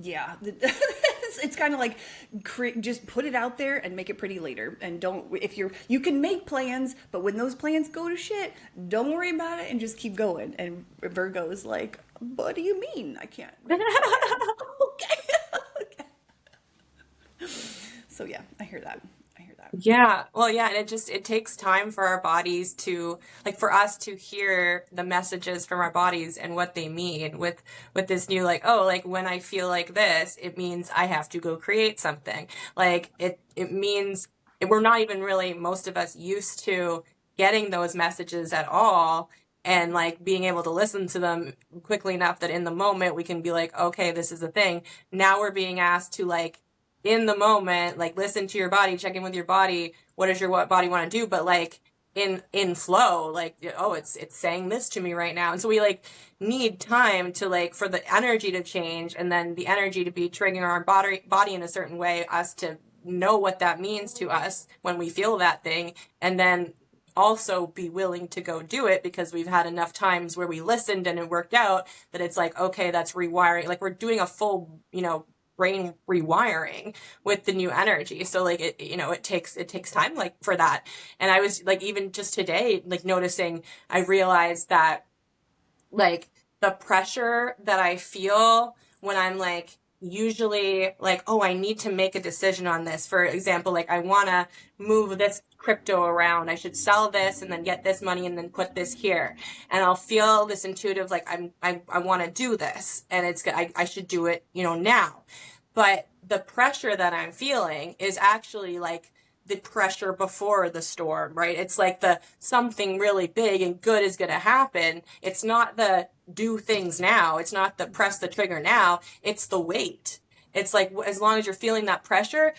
yeah, it's kind of like just put it out there and make it pretty later. And you can make plans, but when those plans go to shit, don't worry about it and just keep going. And Virgo is like, what do you mean I can't? Okay. Okay. So yeah, I hear that. Yeah. Well, yeah, and it takes time for our bodies to, like, for us to hear the messages from our bodies and what they mean with this new, like, oh, like when I feel like this, it means I have to go create something. Like it means we're not even really, most of us, used to getting those messages at all, and like being able to listen to them quickly enough that in the moment we can be like, okay, this is a thing. Now we're being asked to, like, in the moment, like, listen to your body, check in with your body. What does your body want to do? But like in flow, like, oh, it's saying this to me right now. And so we like need time to, like, for the energy to change, and then the energy to be triggering our body in a certain way, us to know what that means to us when we feel that thing, and then also be willing to go do it because we've had enough times where we listened and it worked out, that it's like, okay, that's rewiring. Like, we're doing a full, brain rewiring with the new energy. So like it takes time, like, for that. And I was like, even just today, like, noticing, I realized that, like, the pressure that I feel when I'm like, usually like, oh, I need to make a decision on this. For example, like, I want to move this crypto around. I should sell this and then get this money and then put this here. And I'll feel this intuitive, like, I want to do this, and I should do it, now. But the pressure that I'm feeling is actually like the pressure before the storm, right? It's like the something really big and good is going to happen. It's not the do things now. It's not the press the trigger now. It's the wait. It's like, as long as you're feeling that pressure,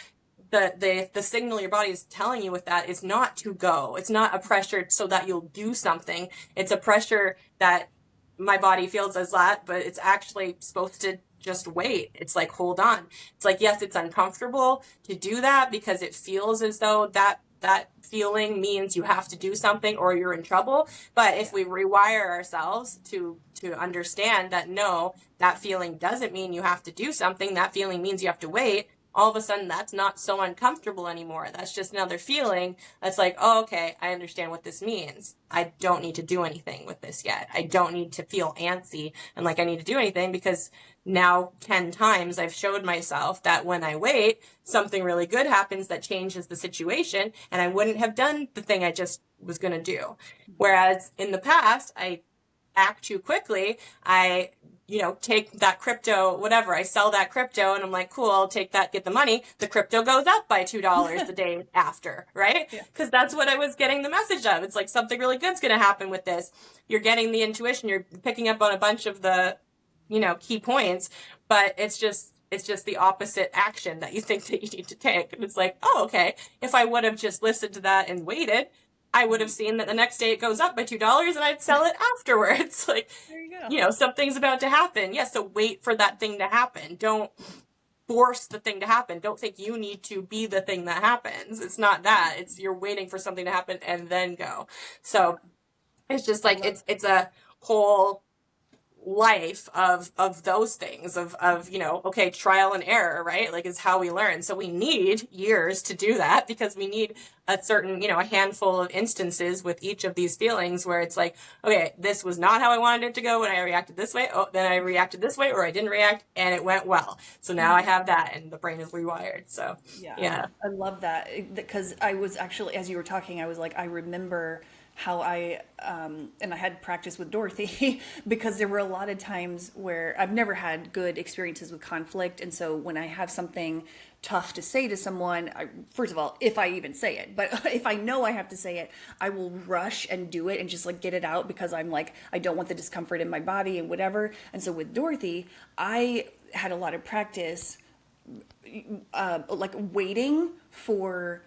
the signal your body is telling you with that is not to go. It's not a pressure so that you'll do something. It's a pressure that my body feels as that, but it's actually supposed to just wait. It's like, hold on. It's like, yes, it's uncomfortable to do that because it feels as though that feeling means you have to do something or you're in trouble. But if we rewire ourselves to understand that, no, that feeling doesn't mean you have to do something. That feeling means you have to wait. All of a sudden, that's not so uncomfortable anymore. That's just another feeling that's like, oh, okay, I understand what this means. I don't need to do anything with this yet. I don't need to feel antsy and like I need to do anything, because now 10 times I've showed myself that when I wait, something really good happens that changes the situation, and I wouldn't have done the thing I just was going to do. Whereas in the past, I act too quickly. I take that crypto, whatever, I sell that crypto and I'm like, cool, I'll take that, get the money. The crypto goes up by $2 the day after, right? Because that's what I was getting the message of. It's like, something really good's going to happen with this. You're getting the intuition, you're picking up on a bunch of the, key points, but it's just the opposite action that you think that you need to take. And it's like, oh, okay, if I would have just listened to that and waited, I would have seen that the next day it goes up by $2 and I'd sell it afterwards. Like, there you go. Something's about to happen. Yes, so wait for that thing to happen. Don't force the thing to happen. Don't think you need to be the thing that happens. It's not that. It's you're waiting for something to happen and then go. So it's just like, it's a whole life of those things of okay, trial and error, right? Like, is how we learn. So we need years to do that, because we need a certain, a handful of instances with each of these feelings where it's like, okay, this was not how I wanted it to go when I reacted this way. Oh, then I reacted this way, or I didn't react and it went well. So now I have that and the brain is rewired. So yeah. I love that, because I was actually, as you were talking, I was like, I remember how and I had practice with Dorothy because there were a lot of times where I've never had good experiences with conflict. And so when I have something tough to say to someone, first of all, if I even say it, but if I know I have to say it, I will rush and do it and just like get it out, because I'm like, I don't want the discomfort in my body and whatever. And so with Dorothy, I had a lot of practice like waiting for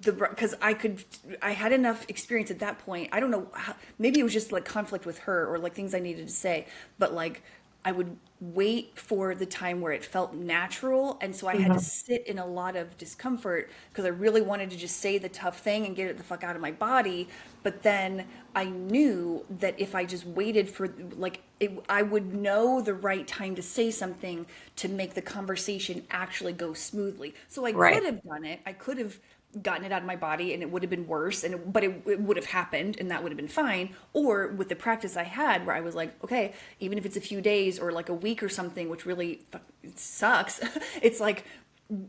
because I had enough experience at that point. I don't know how, maybe it was just like conflict with her or like things I needed to say, but like I would wait for the time where it felt natural. And so I had to Mhm. sit in a lot of discomfort because I really wanted to just say the tough thing and get it the fuck out of my body. But then I knew that if I just waited for like I would know the right time to say something to make the conversation actually go smoothly. So I could Right. have done it. I could have gotten it out of my body and it would have been worse but it would have happened and that would have been fine. Or with the practice I had where I was like, okay, even if it's a few days or like a week or something, which really it sucks, it's like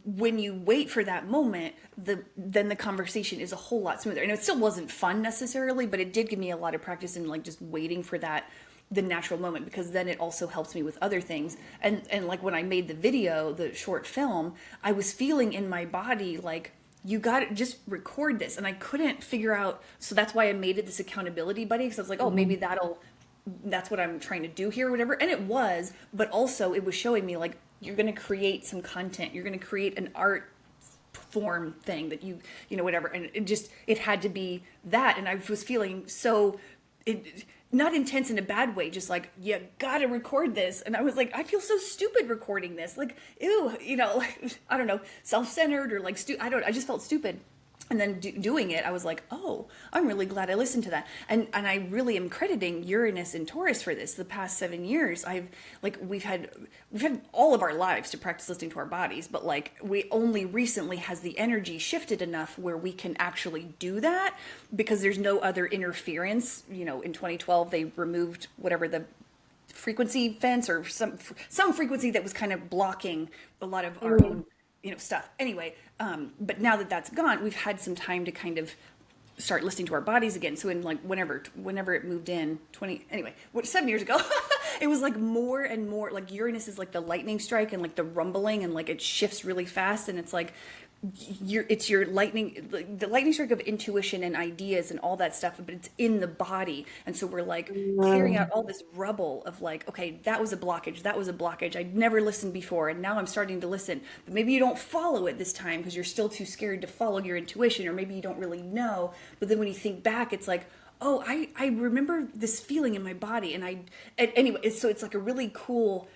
when you wait for that moment, then the conversation is a whole lot smoother. And it still wasn't fun necessarily, but it did give me a lot of practice in like just waiting for that the natural moment, because then it also helps me with other things. And like when I made the video, the short film, I was feeling in my body like, you got to just record this. And I couldn't figure out, so that's why I made it this accountability buddy, because I was like, oh, maybe Mhm. that's what I'm trying to do here or whatever. And it was, but also it was showing me like, you're going to create some content, you're going to create an art form thing that you know, whatever. And it had to be that. And I was feeling so it not intense in a bad way, just like, you gotta record this. And I was like, I feel so stupid recording this, like, ew, you know, like, I don't know, self-centered or like I just felt stupid. And then doing it, I was like, oh, I'm really glad I listened to that. And I really am crediting Uranus and Taurus for this. The past 7 years, I've like we've had all of our lives to practice listening to our bodies, but like we only recently has the energy shifted enough where we can actually do that because there's no other interference. You know, in 2012 they removed whatever the frequency fence or some frequency that was kind of blocking a lot of our Mhm. own, you know, stuff. Anyway, but now that that's gone, we've had some time to kind of start listening to our bodies again. So in like whenever it moved in 20 anyway, 7 years ago, it was like more and more like Uranus is like the lightning strike and like the rumbling and like it shifts really fast and it's like it's your lightning, the lightning strike of intuition and ideas and all that stuff, but it's in the body. And so we're like clearing out Mhm. all this rubble of like, okay, that was a blockage, I'd never listened before and now I'm starting to listen. But maybe you don't follow it this time because you're still too scared to follow your intuition, or maybe you don't really know. But then when you think back, it's like, oh, I remember this feeling in my body. And anyway, so it's like a really cool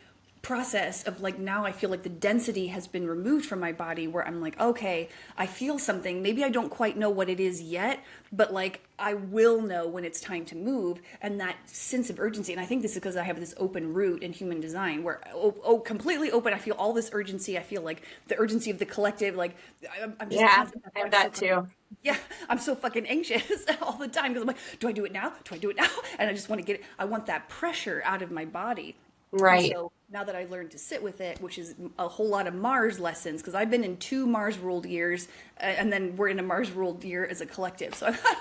process of like, now I feel like the density has been removed from my body where I'm like, okay, I feel something, maybe I don't quite know what it is yet, but like I will know when it's time to move. And that sense of urgency, and I think this is because I have this open root in human design where completely open, I feel all this urgency, I feel like the urgency of the collective, like I'm just Yeah, constantly, I have I'm so that fucking, too. yeah, I'm so fucking anxious all the time because I'm like, do I do it now? Do I do it now? And I just want to get it. I want that pressure out of my body. And Right. so now that I learned to sit with it, which is a whole lot of Mars lessons, because I've been in 2 Mars ruled years, and then we're in a Mars ruled year as a collective. So I've had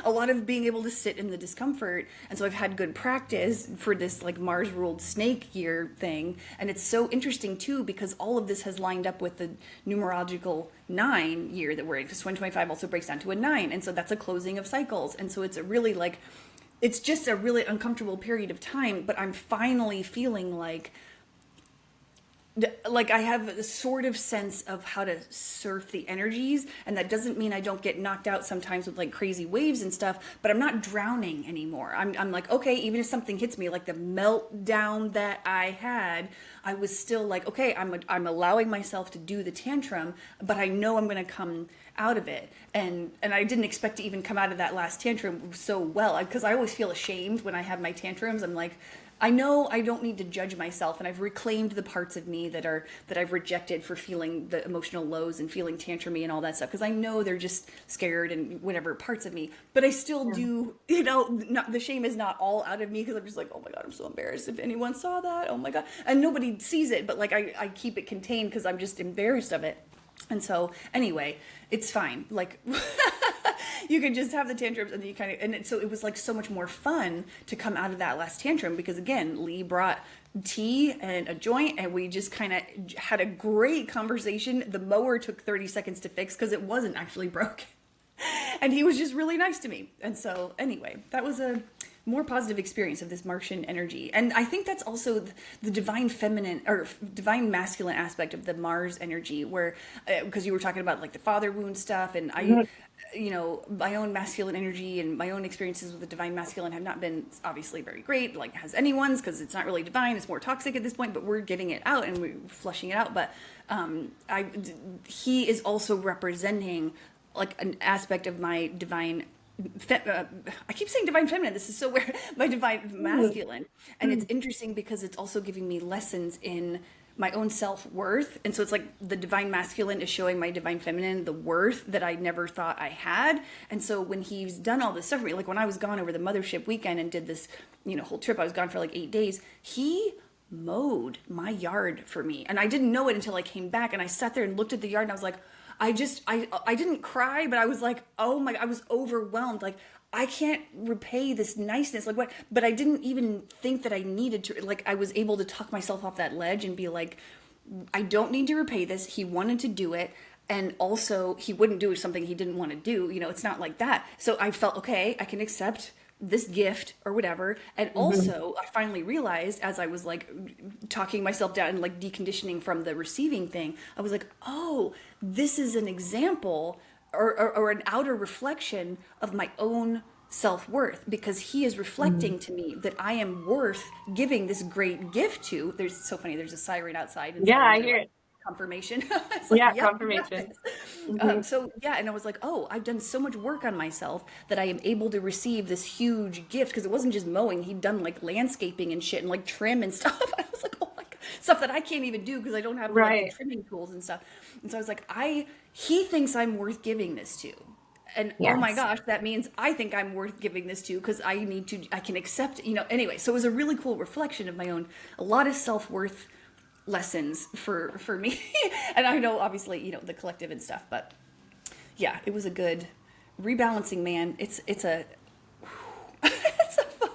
a lot of being able to sit in the discomfort, and so I've had good practice for this like Mars ruled snake year thing. And it's so interesting too because all of this has lined up with the numerological 9 year that we're in, because 2025 also breaks down to a 9, and so that's a closing of cycles, and so it's a really like it's just a really uncomfortable period of time, but I'm finally feeling like I have a sort of sense of how to surf the energies, and that doesn't mean I don't get knocked out sometimes with like crazy waves and stuff, but I'm not drowning anymore. I'm like, okay, even if something hits me, like the meltdown that I had, I was still like, okay, I'm allowing myself to do the tantrum, but I know I'm going to come out of it. And I didn't expect to even come out of that last tantrum so well, because I always feel ashamed when I have my tantrums. I'm like, I know I don't need to judge myself, and I've reclaimed the parts of me that I've rejected for feeling the emotional lows and feeling tantrumy and all that stuff, because I know they're just scared and whatever parts of me. But I still Yeah. do, you know, not, the shame is not all out of me, because I'm just like, oh my god, I'm so embarrassed if anyone saw that. Oh my god, and nobody sees it, but like I keep it contained because I'm just embarrassed of it. And so anyway, it's fine. Like you can just have the tantrums and then you kind of, so it was like so much more fun to come out of that last tantrum because again, Lee brought tea and a joint and we just kind of had a great conversation. The mower took 30 seconds to fix because it wasn't actually broken. And he was just really nice to me. And so anyway, more positive experience of this Martian energy. And I think that's also the divine feminine or divine masculine aspect of the Mars energy, where, because you were talking about like the father wound stuff, and I, Mhm. you know, my own masculine energy and my own experiences with the divine masculine have not been obviously very great, like has anyone's, because it's not really divine, it's more toxic at this point, but we're getting it out and we're flushing it out. But he is also representing like an aspect of my divine I keep saying divine feminine. This is so weird. My divine masculine. And it's interesting because it's also giving me lessons in my own self-worth. And so it's like the divine masculine is showing my divine feminine the worth that I never thought I had. And so when he's done all this stuff for me, like when I was gone over the mothership weekend and did this, you know, whole trip, I was gone for like 8 days. He mowed my yard for me. And I didn't know it until I came back, and I sat there and looked at the yard and I was like, I didn't cry, but I was like, oh my, I was overwhelmed. Like, I can't repay this niceness. Like what? But I didn't even think that I needed to, like, I was able to talk myself off that ledge and be like, I don't need to repay this. He wanted to do it. And also he wouldn't do something he didn't want to do. You know, it's not like that. So I felt, okay, I can accept this gift or whatever. And Mhm. also I finally realized, as I was like talking myself down and like deconditioning from the receiving thing, I was like, oh, this is an example or an outer reflection of my own self-worth, because he is Mhm. reflecting to me that I am worth giving this great gift to. There's so funny, there's a siren outside and Yeah, I sirens are hear like it. confirmation. It's like, Yeah, yep, you got confirmation. this. Hmm. So yeah, and I was like, oh, I've done so much work on myself that I am able to receive this huge gift, because it wasn't just mowing. He'd done like landscaping and shit and like trim and stuff. I was like, oh my god, stuff that I can't even do because I don't have like the Right. trimming tools and stuff. And so I was like, he thinks I'm worth giving this to. And oh my Yes. gosh, that means I think I'm worth giving this to, because I can accept, you know, anyway. So it was a really cool reflection of my own, a lot of self-worth lessons for me. And I know obviously, you know, the collective and stuff, but yeah, it was a good rebalancing, man. It's a it's a fun,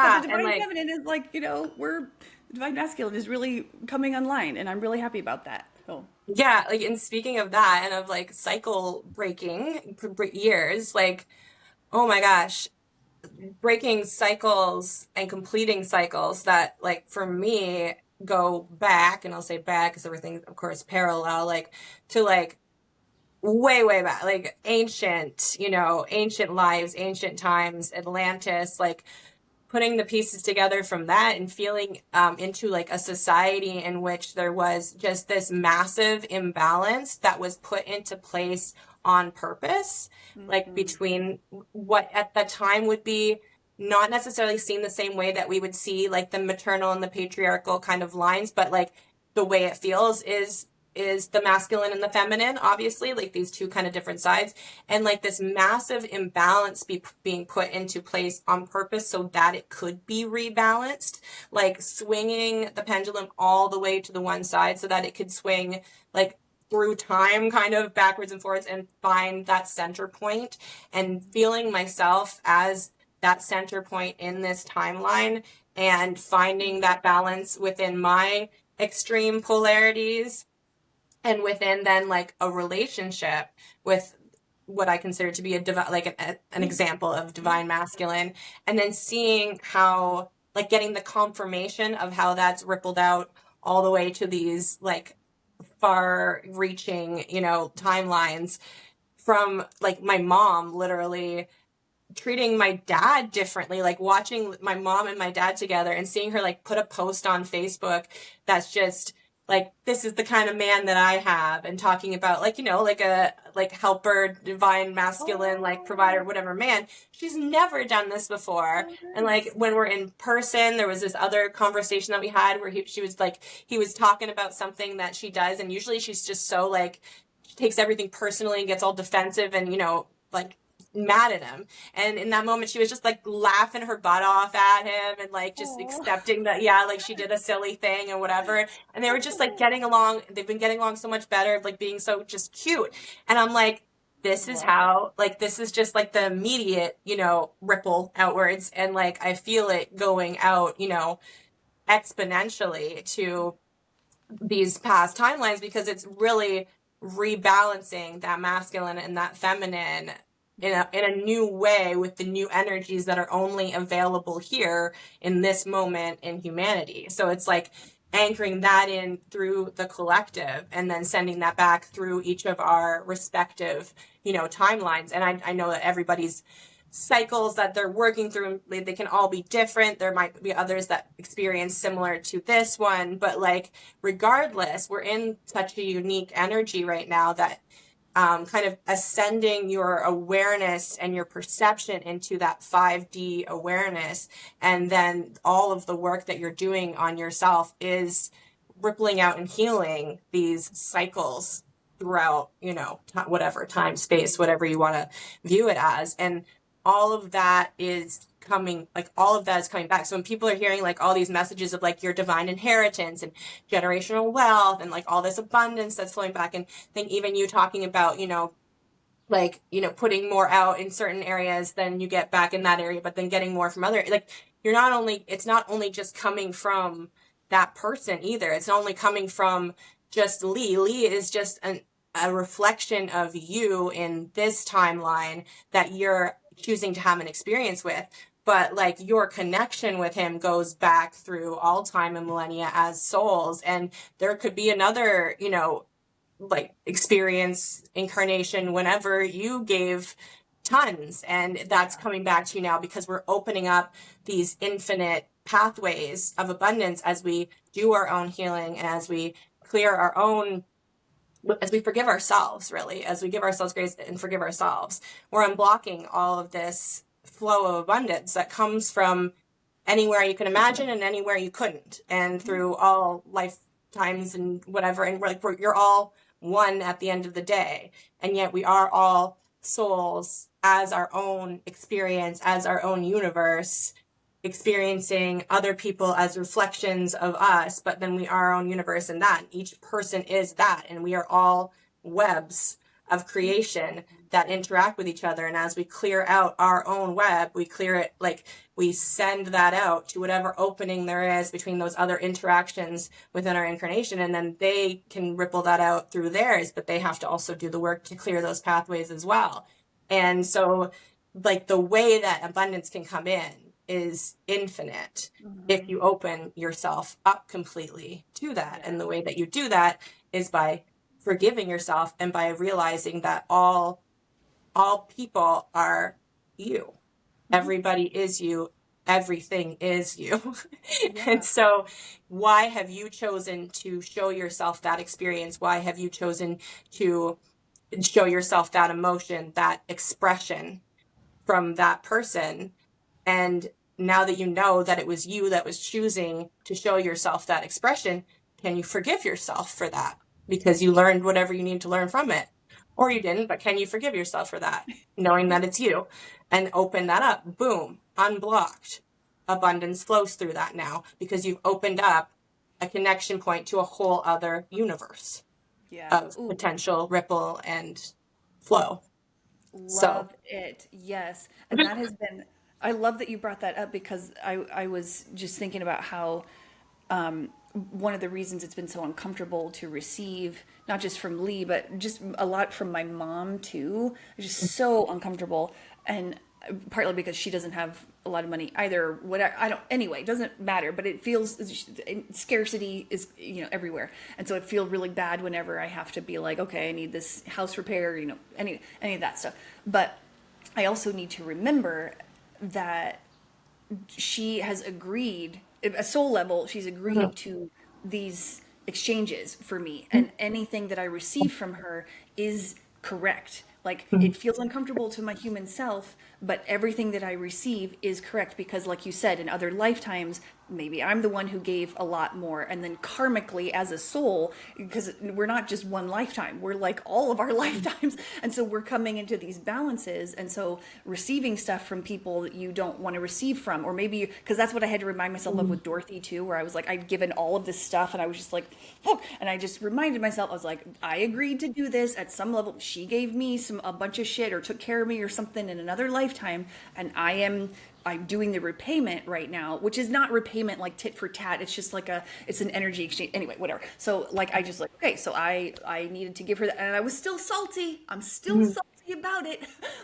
but the Yeah, and divine like, feminine is like, you know, we're the divine masculine is really coming online, and I'm really happy about that. So yeah, like, and speaking of that and of like cycle breaking years, like, oh my gosh, breaking cycles and completing cycles that, like, for me, go back, and I'll say back because everything, of course, parallel, like, to like way, way back, like ancient, ancient lives, ancient times, Atlantis, like putting the pieces together from that and feeling into like a society in which there was just this massive imbalance that was put into place on purpose, like mhm. between what at the time would be not necessarily seen the same way that we would see like the maternal and the patriarchal kind of lines, but like the way it feels is the masculine and the feminine, obviously, like these two kind of different sides, and like this massive imbalance being put into place on purpose so that it could be rebalanced, like swinging the pendulum all the way to the one side so that it could swing like through time kind of backwards and forwards and find that center point, and feeling myself as that center point in this timeline and finding that balance within my extreme polarities and within then like a relationship with what I consider to be a like an Yeah, example of yeah. divine masculine, and then seeing how like getting the confirmation of how that's rippled out all the way to these like far reaching, timelines from like my mom literally treating my dad differently, like watching my mom and my dad together and seeing her like put a post on Facebook that's just like, this is the kind of man that I have, and talking about like, like a like helper, divine masculine, like provider, Oh, whatever man. She's never done this before. oh, And like nice. when we're in person, there was this other conversation that we had where she was like, he was talking about something that she does, and usually she's just so like, she takes everything personally and gets all defensive and like mad at him. And in that moment, she was just like laughing her butt off at him and like just Oh, accepting that, yeah, like she did a silly thing and whatever. And they were just like getting along. They've been getting along so much better, like being so just cute. And I'm like, this is love it. how, like, this is just like the immediate, ripple outwards. And like, I feel it going out, exponentially to these past timelines because it's really rebalancing that masculine and that feminine in a new way with the new energies that are only available here in this moment in humanity. So it's like anchoring that in through the collective and then sending that back through each of our respective, timelines. And I know that everybody's cycles that they're working through, they can all be different. There might be others that experience similar to this one, but like regardless, we're in such a unique energy right now that kind of ascending your awareness and your perception into that 5D awareness, and then all of the work that you're doing on yourself is rippling out and healing these cycles throughout, whatever time, space, whatever you want to view it as. And all of that is coming back. So when people are hearing like all these messages of like your divine inheritance and generational wealth and like all this abundance that's flowing back, and I think even you talking about, putting more out in certain areas than you get back in that area, but then getting more from other, like it's not only just coming from that person either. It's not only coming from just Lee. Lee is just a reflection of you in this timeline that you're choosing to have an experience with. But like your connection with him goes back through all time and millennia as souls. And there could be another, experience, incarnation, whenever you gave tons. And that's coming back to you now because we're opening up these infinite pathways of abundance as we do our own healing and as we clear our own, as we forgive ourselves, really, as we give ourselves grace and forgive ourselves. We're unblocking all of this flow of abundance that comes from anywhere you can imagine and anywhere you couldn't, and through all lifetimes and whatever. And you're all one at the end of the day, and yet we are all souls as our own experience, as our own universe, experiencing other people as reflections of us, but then we are our own universe in that. Each person is that, and we are all webs of creation that interact with each other. And as we clear out our own web, we clear it, like we send that out to whatever opening there is between those other interactions within our incarnation, and then they can ripple that out through theirs, but they have to also do the work to clear those pathways as well. And so like the way that abundance can come in is infinite if you open yourself up completely to that. And the way that you do that is by forgiving yourself and by realizing that all people are you. Everybody is you. Everything is you. And so why have you chosen to show yourself that experience? Why have you chosen to show yourself that emotion, that expression from that person? And now that you know that it was you that was choosing to show yourself that expression, can you forgive yourself for that? Because you learned whatever you need to learn from it. Or you didn't, but can you forgive yourself for that? Knowing that it's you. And open that up. Boom. Unblocked. Abundance flows through that now because you've opened up a connection point to a whole other universe of potential ripple and flow. Love it. Yes. And that has been, I love that you brought that up because I was just thinking about how one of the reasons it's been so uncomfortable to receive, not just from Lee, but just a lot from my mom too. It's just so uncomfortable. And partly because she doesn't have a lot of money either. Whatever, anyway, it doesn't matter, but it feels, scarcity is, everywhere. And so it feels really bad whenever I have to be like, okay, I need this house repair, any of that stuff. But I also need to remember that she has agreed, at a soul level, she's agreed to these exchanges for me, and anything that I receive from her is correct. Like, it feels uncomfortable to my human self, but everything that I receive is correct because, like you said, in other lifetimes, maybe I'm the one who gave a lot more. And then karmically, as a soul, because we're not just one lifetime, we're like all of our lifetimes. And so we're coming into these balances. And so receiving stuff from people that you don't want to receive from, or maybe, because that's what I had to remind myself of with Dorothy too, where I was like, I'd given all of this stuff and I was just like, oh, and I just reminded myself, I was like, I agreed to do this at some level. She gave me a bunch of shit or took care of me or something in another lifetime. And I'm doing the repayment right now, which is not repayment like tit for tat. It's just like it's an energy exchange. Anyway, whatever. So like, I just like, okay, so I needed to give her that. And I was still salty. I'm still salty. happy about it.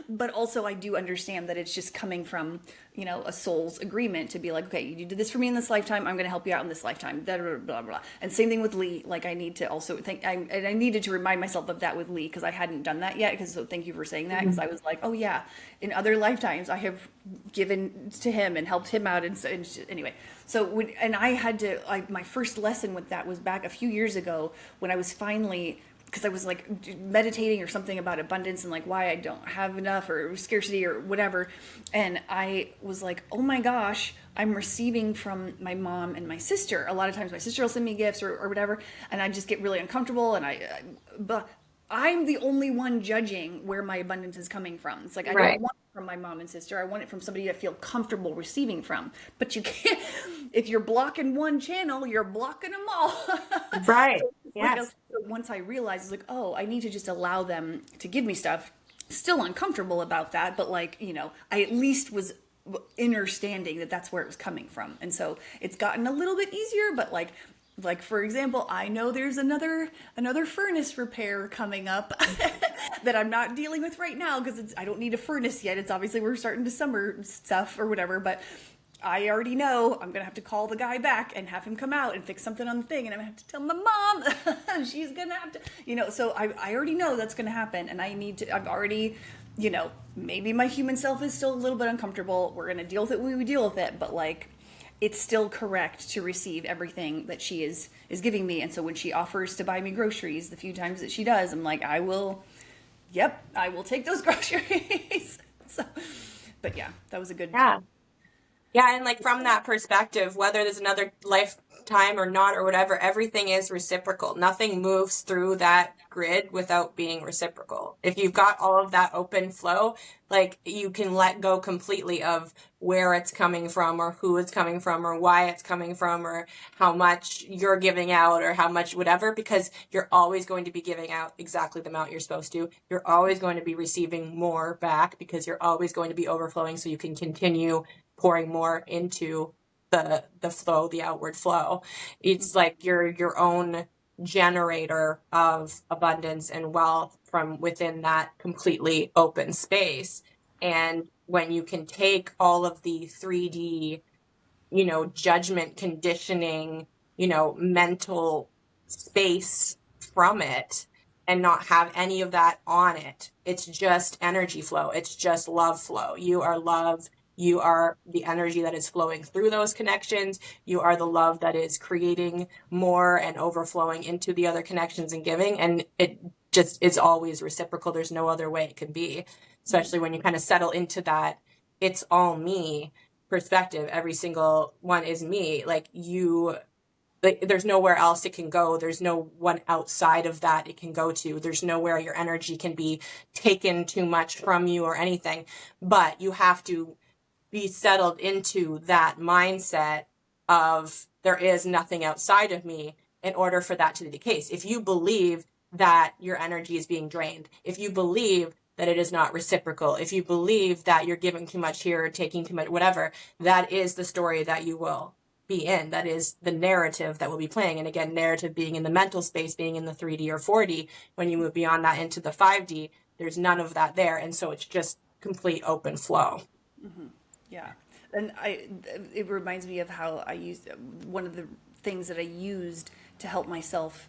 But also I do understand that it's just coming from, a soul's agreement to be like, okay, you did this for me in this lifetime. I'm going to help you out in this lifetime. Blah, blah, blah, blah. And same thing with Lee. Like I need to also and I needed to remind myself of that with Lee because I hadn't done that yet. So thank you for saying that. Because I was like, oh yeah, in other lifetimes I have given to him and helped him out. And anyway, so and I had to, my first lesson with that was back a few years ago when I was finally, because I was like meditating or something about abundance and like why I don't have enough or scarcity or whatever. And I was like, oh my gosh, I'm receiving from my mom and my sister. A lot of times my sister will send me gifts or whatever. And I just get really uncomfortable. And but I'm the only one judging where my abundance is coming from. It's like, I Right. don't want it from my mom and sister. I want it from somebody I feel comfortable receiving from. But you can't, if you're blocking one channel, you're blocking them all. Right. Like Yes. once I realized, it's like, oh, I need to just allow them to give me stuff. Still uncomfortable about that, but like, I at least was understanding that that's where it was coming from. And so it's gotten a little bit easier, but like for example, I know there's another furnace repair coming up that I'm not dealing with right now because I don't need a furnace yet. It's obviously we're starting to summer stuff or whatever, but I already know I'm gonna have to call the guy back and have him come out and fix something on the thing, and I'm gonna have to tell my mom. She's gonna have to, so I already know that's gonna happen, and I need to. I've already, maybe my human self is still a little bit uncomfortable. We're gonna deal with it when we deal with it, but like, it's still correct to receive everything that she is giving me. And so when she offers to buy me groceries, the few times that she does, I'm like, I will take those groceries. So, but yeah, that was a good. Yeah. Yeah, and like from that perspective, whether there's another lifetime or not or whatever, everything is reciprocal. Nothing moves through that grid without being reciprocal. If you've got all of that open flow, like you can let go completely of where it's coming from or who it's coming from or why it's coming from or how much you're giving out or how much whatever, because you're always going to be giving out exactly the amount you're supposed to. You're always going to be receiving more back because you're always going to be overflowing so you can continue pouring more into the flow, the outward flow. It's like you're your own generator of abundance and wealth from within that completely open space. And when you can take all of the 3D, judgment conditioning, mental space from it and not have any of that on it, it's just energy flow. It's just love flow. You are love. You are the energy that is flowing through those connections. You are the love that is creating more and overflowing into the other connections and giving. And it just is always reciprocal. There's no other way it can be, especially when you kind of settle into that it's all me perspective. Every single one is me. There's nowhere else it can go. There's no one outside of that it can go to. There's nowhere your energy can be taken too much from you or anything. But you have to be settled into that mindset of there is nothing outside of me in order for that to be the case. If you believe that your energy is being drained, if you believe that it is not reciprocal, if you believe that you're giving too much here or taking too much, whatever, that is the story that you will be in. That is the narrative that will be playing. And again, narrative being in the mental space, being in the 3D or 4D, when you move beyond that into the 5D, there's none of that there. And so it's just complete open flow. Mm-hmm. Yeah. And it reminds me of how I used one of the things that I used to help myself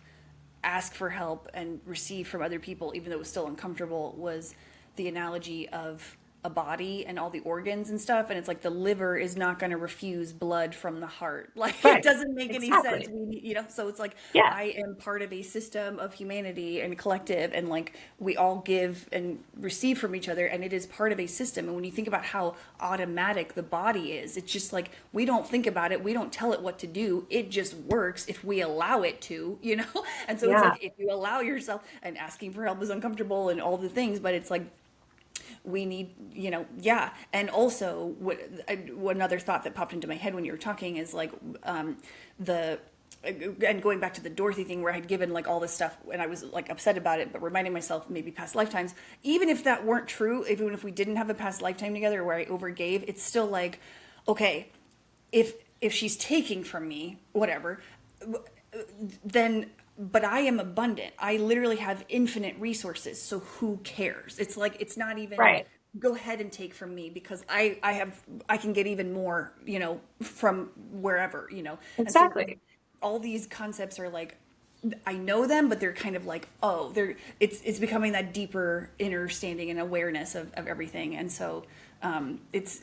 ask for help and receive from other people, even though it was still uncomfortable, was the analogy of a body and all the organs and stuff. And it's like the liver is not going to refuse blood from the heart. Like Right. it doesn't make any Exactly. sense. So it's like, Yeah. I am part of a system of humanity and collective, and like we all give and receive from each other, and it is part of a system. And when you think about how automatic the body is, it's just like, we don't think about it. We don't tell it what to do. It just works if we allow it to, And so it's Yeah. like, if you allow yourself, and asking for help is uncomfortable and all the things, but it's like, we need, yeah. And also, one other thought that popped into my head when you were talking is like, and going back to the Dorothy thing where I'd given like all this stuff and I was like upset about it, but reminding myself maybe past lifetimes, even if that weren't true, even if we didn't have a past lifetime together where I overgave, it's still like, okay, if she's taking from me, whatever, then but I am abundant. I literally have infinite resources. So who cares? It's like, it's not even Right. go ahead and take from me because I can get even more, from wherever, And so Exactly. all these concepts are like, I know them, but they're kind of like, oh, it's becoming that deeper understanding and awareness of everything. And so, it's,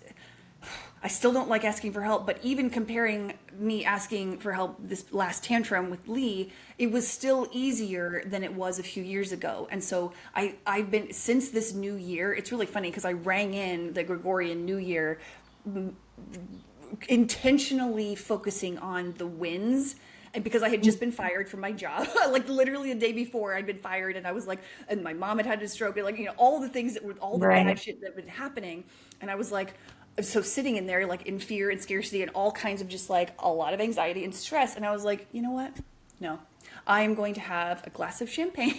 I still don't like asking for help, but even comparing me asking for help this last tantrum with Lee, it was still easier than it was a few years ago. And so I've been, since this new year, it's really funny because I rang in the Gregorian New Year intentionally focusing on the wins. And because I had just been fired from my job, like literally the day before I'd been fired, and I was like, and my mom had had a stroke, and like, all the things that were, all the bad Right. shit that had been happening. And I was like, so sitting in there, like in fear and scarcity and all kinds of just like a lot of anxiety and stress. And I was like, you know what? No, I am going to have a glass of champagne.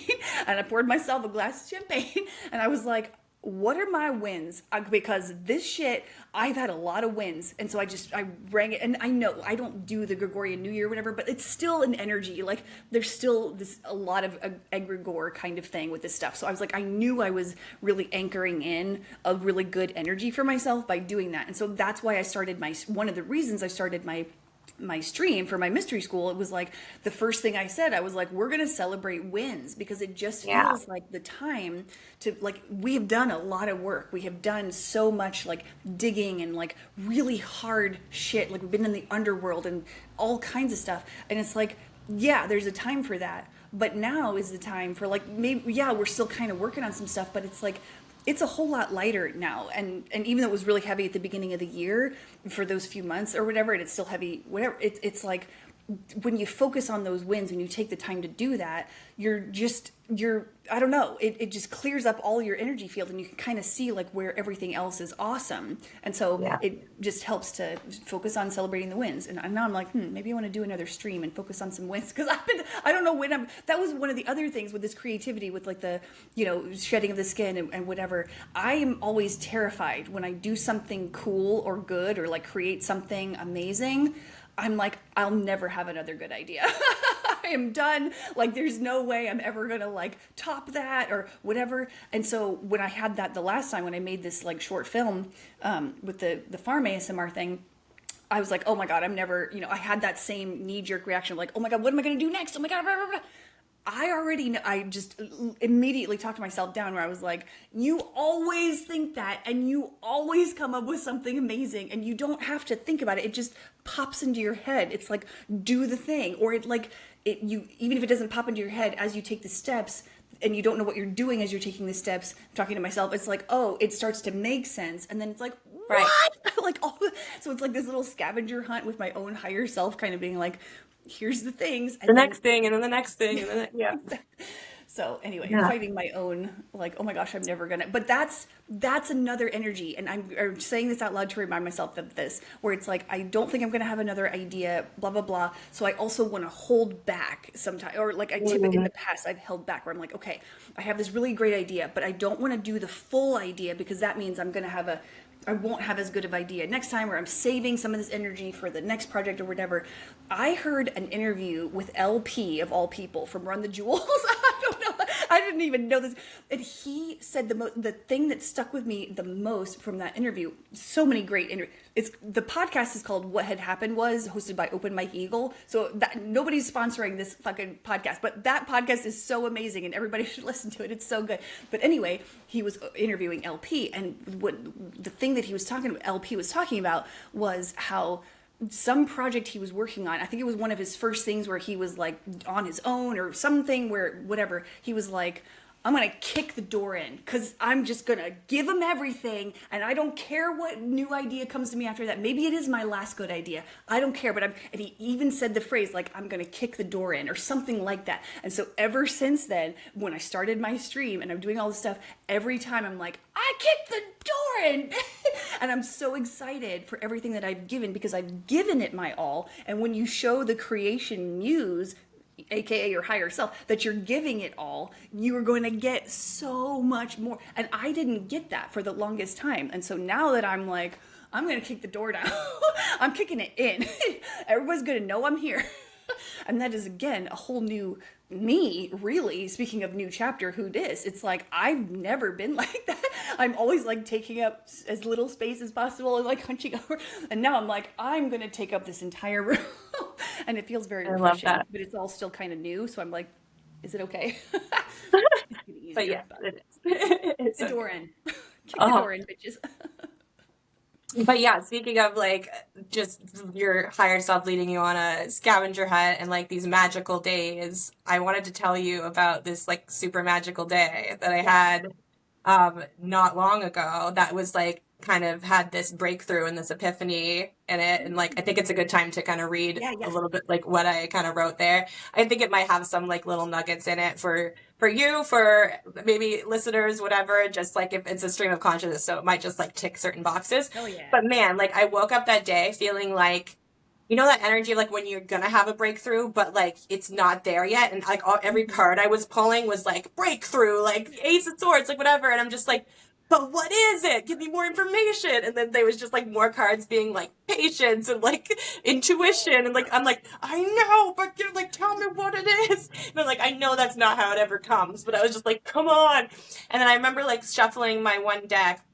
And I poured myself a glass of champagne. And I was like, what are my wins? Because this shit, I've had a lot of wins. And so I rang it. And I know I don't do the Gregorian New Year or whatever, but it's still an energy. Like there's still a lot of egregore kind of thing with this stuff. So I was like, I knew I was really anchoring in a really good energy for myself by doing that. And so that's why I started one of the reasons I started my stream for my mystery school. It was like the first thing I said, I was like, we're going to celebrate wins because it just Yeah. feels like the time to, like, we have done a lot of work. We have done so much like digging and like really hard shit. Like we've been in the underworld and all kinds of stuff. And it's like, yeah, there's a time for that. But now is the time for like, maybe, yeah, we're still kind of working on some stuff, but it's like, it's a whole lot lighter now. And even though it was really heavy at the beginning of the year for those few months or whatever, and it's still heavy, whatever, it's like when you focus on those wins, when you take the time to do that, I don't know, it just clears up all your energy field and you can kind of see like where everything else is awesome. And so Yeah. it just helps to focus on celebrating the wins. And now I'm like, maybe I want to do another stream and focus on some wins. Cause I don't know when that was one of the other things with this creativity with like the, shedding of the skin and whatever. I am always terrified when I do something cool or good or like create something amazing. I'm like, I'll never have another good idea. I am done. Like, there's no way I'm ever going to like top that or whatever. And so when I had that the last time when I made this like short film with the farm ASMR thing, I was like, oh my God, I'm never, I had that same knee jerk reaction of like, oh my God, what am I going to do next? Oh my God, blah, blah, blah. I already know, I just immediately talked myself down where I was like, you always think that and you always come up with something amazing and you don't have to think about it. It just pops into your head. It's like, do the thing. Or even if it doesn't pop into your head as you take the steps and you don't know what you're doing as you're taking the steps, I'm talking to myself, it's like, oh, it starts to make sense. And then it's like, Right. what? So it's like this little scavenger hunt with my own higher self kind of being like, here's the things. The And then next thing and then the next thing and then yeah. so anyway, Yeah. fighting my own, like, oh my gosh, I'm never gonna, but that's another energy. And I'm saying this out loud to remind myself of this, where it's like, I don't think I'm gonna have another idea, blah, blah, blah. So I also want to hold back sometimes, or like in the past, I've held back where I'm like, okay, I have this really great idea, but I don't want to do the full idea because that means I won't have as good of idea next time, or I'm saving some of this energy for the next project or whatever. I heard an interview with LP of all people from Run the Jewels. I don't know. I didn't even know this. And he said the thing that stuck with me the most from that interview, so many great interviews. The podcast is called What Had Happened Was, hosted by Open Mike Eagle. So that nobody's sponsoring this fucking podcast, but that podcast is so amazing and everybody should listen to it. It's so good. But anyway, he was interviewing LP, and what the thing that LP was talking about was how some project he was working on, I think it was one of his first things where he was like on his own or something where whatever, he was like, I'm going to kick the door in because I'm just going to give him everything. And I don't care what new idea comes to me after that. Maybe it is my last good idea. I don't care. And he even said the phrase like, I'm going to kick the door in or something like that. And so ever since then, when I started my stream and I'm doing all this stuff, every time I'm like, I kicked the door in. And I'm so excited for everything that I've given because I've given it my all. And when you show the creation muse, aka your higher self, that you're giving it all, you are going to get so much more. And I didn't get that for the longest time. And so now that I'm like, I'm going to kick the door down, I'm kicking it in. Everyone's going to know I'm here. And that is, again, a whole new me, really, speaking of new chapter, who dis, it's like I've never been like that. I'm always like taking up as little space as possible and like hunching over. And now I'm like, I'm gonna take up this entire room. And it feels very I love refreshing, that. but it's all still kind of new. So I'm like, is it okay? It's getting But easier, yes, but it is. It's the door okay. in. Kick the Oh, door in, bitches. but yeah, speaking of like just your higher self leading you on a scavenger hunt and like these magical days, I wanted to tell you about this like super magical day that I Yes. had not long ago that was like kind of had this breakthrough and this epiphany in it. And like I think it's a good time to kind of read Yeah, a yeah. little bit like what I kind of wrote there. I think it might have some like little nuggets in it for you, for maybe listeners, whatever, just like if it's a stream of consciousness, so it might just like tick certain boxes. Hell yeah. But man, like I woke up that day feeling like, you know, that energy of like when you're gonna have a breakthrough, but like it's not there yet. And like every Mhm. card I was pulling was like breakthrough, like Ace of Swords, like whatever. And I'm just like, but what is it? Give me more information. And then there was just like more cards being like patience and like intuition. And like, I'm like, I know, but you're like, tell me what it is. And I'm like, I know that's not how it ever comes, but I was just like, come on. And then I remember like shuffling my one deck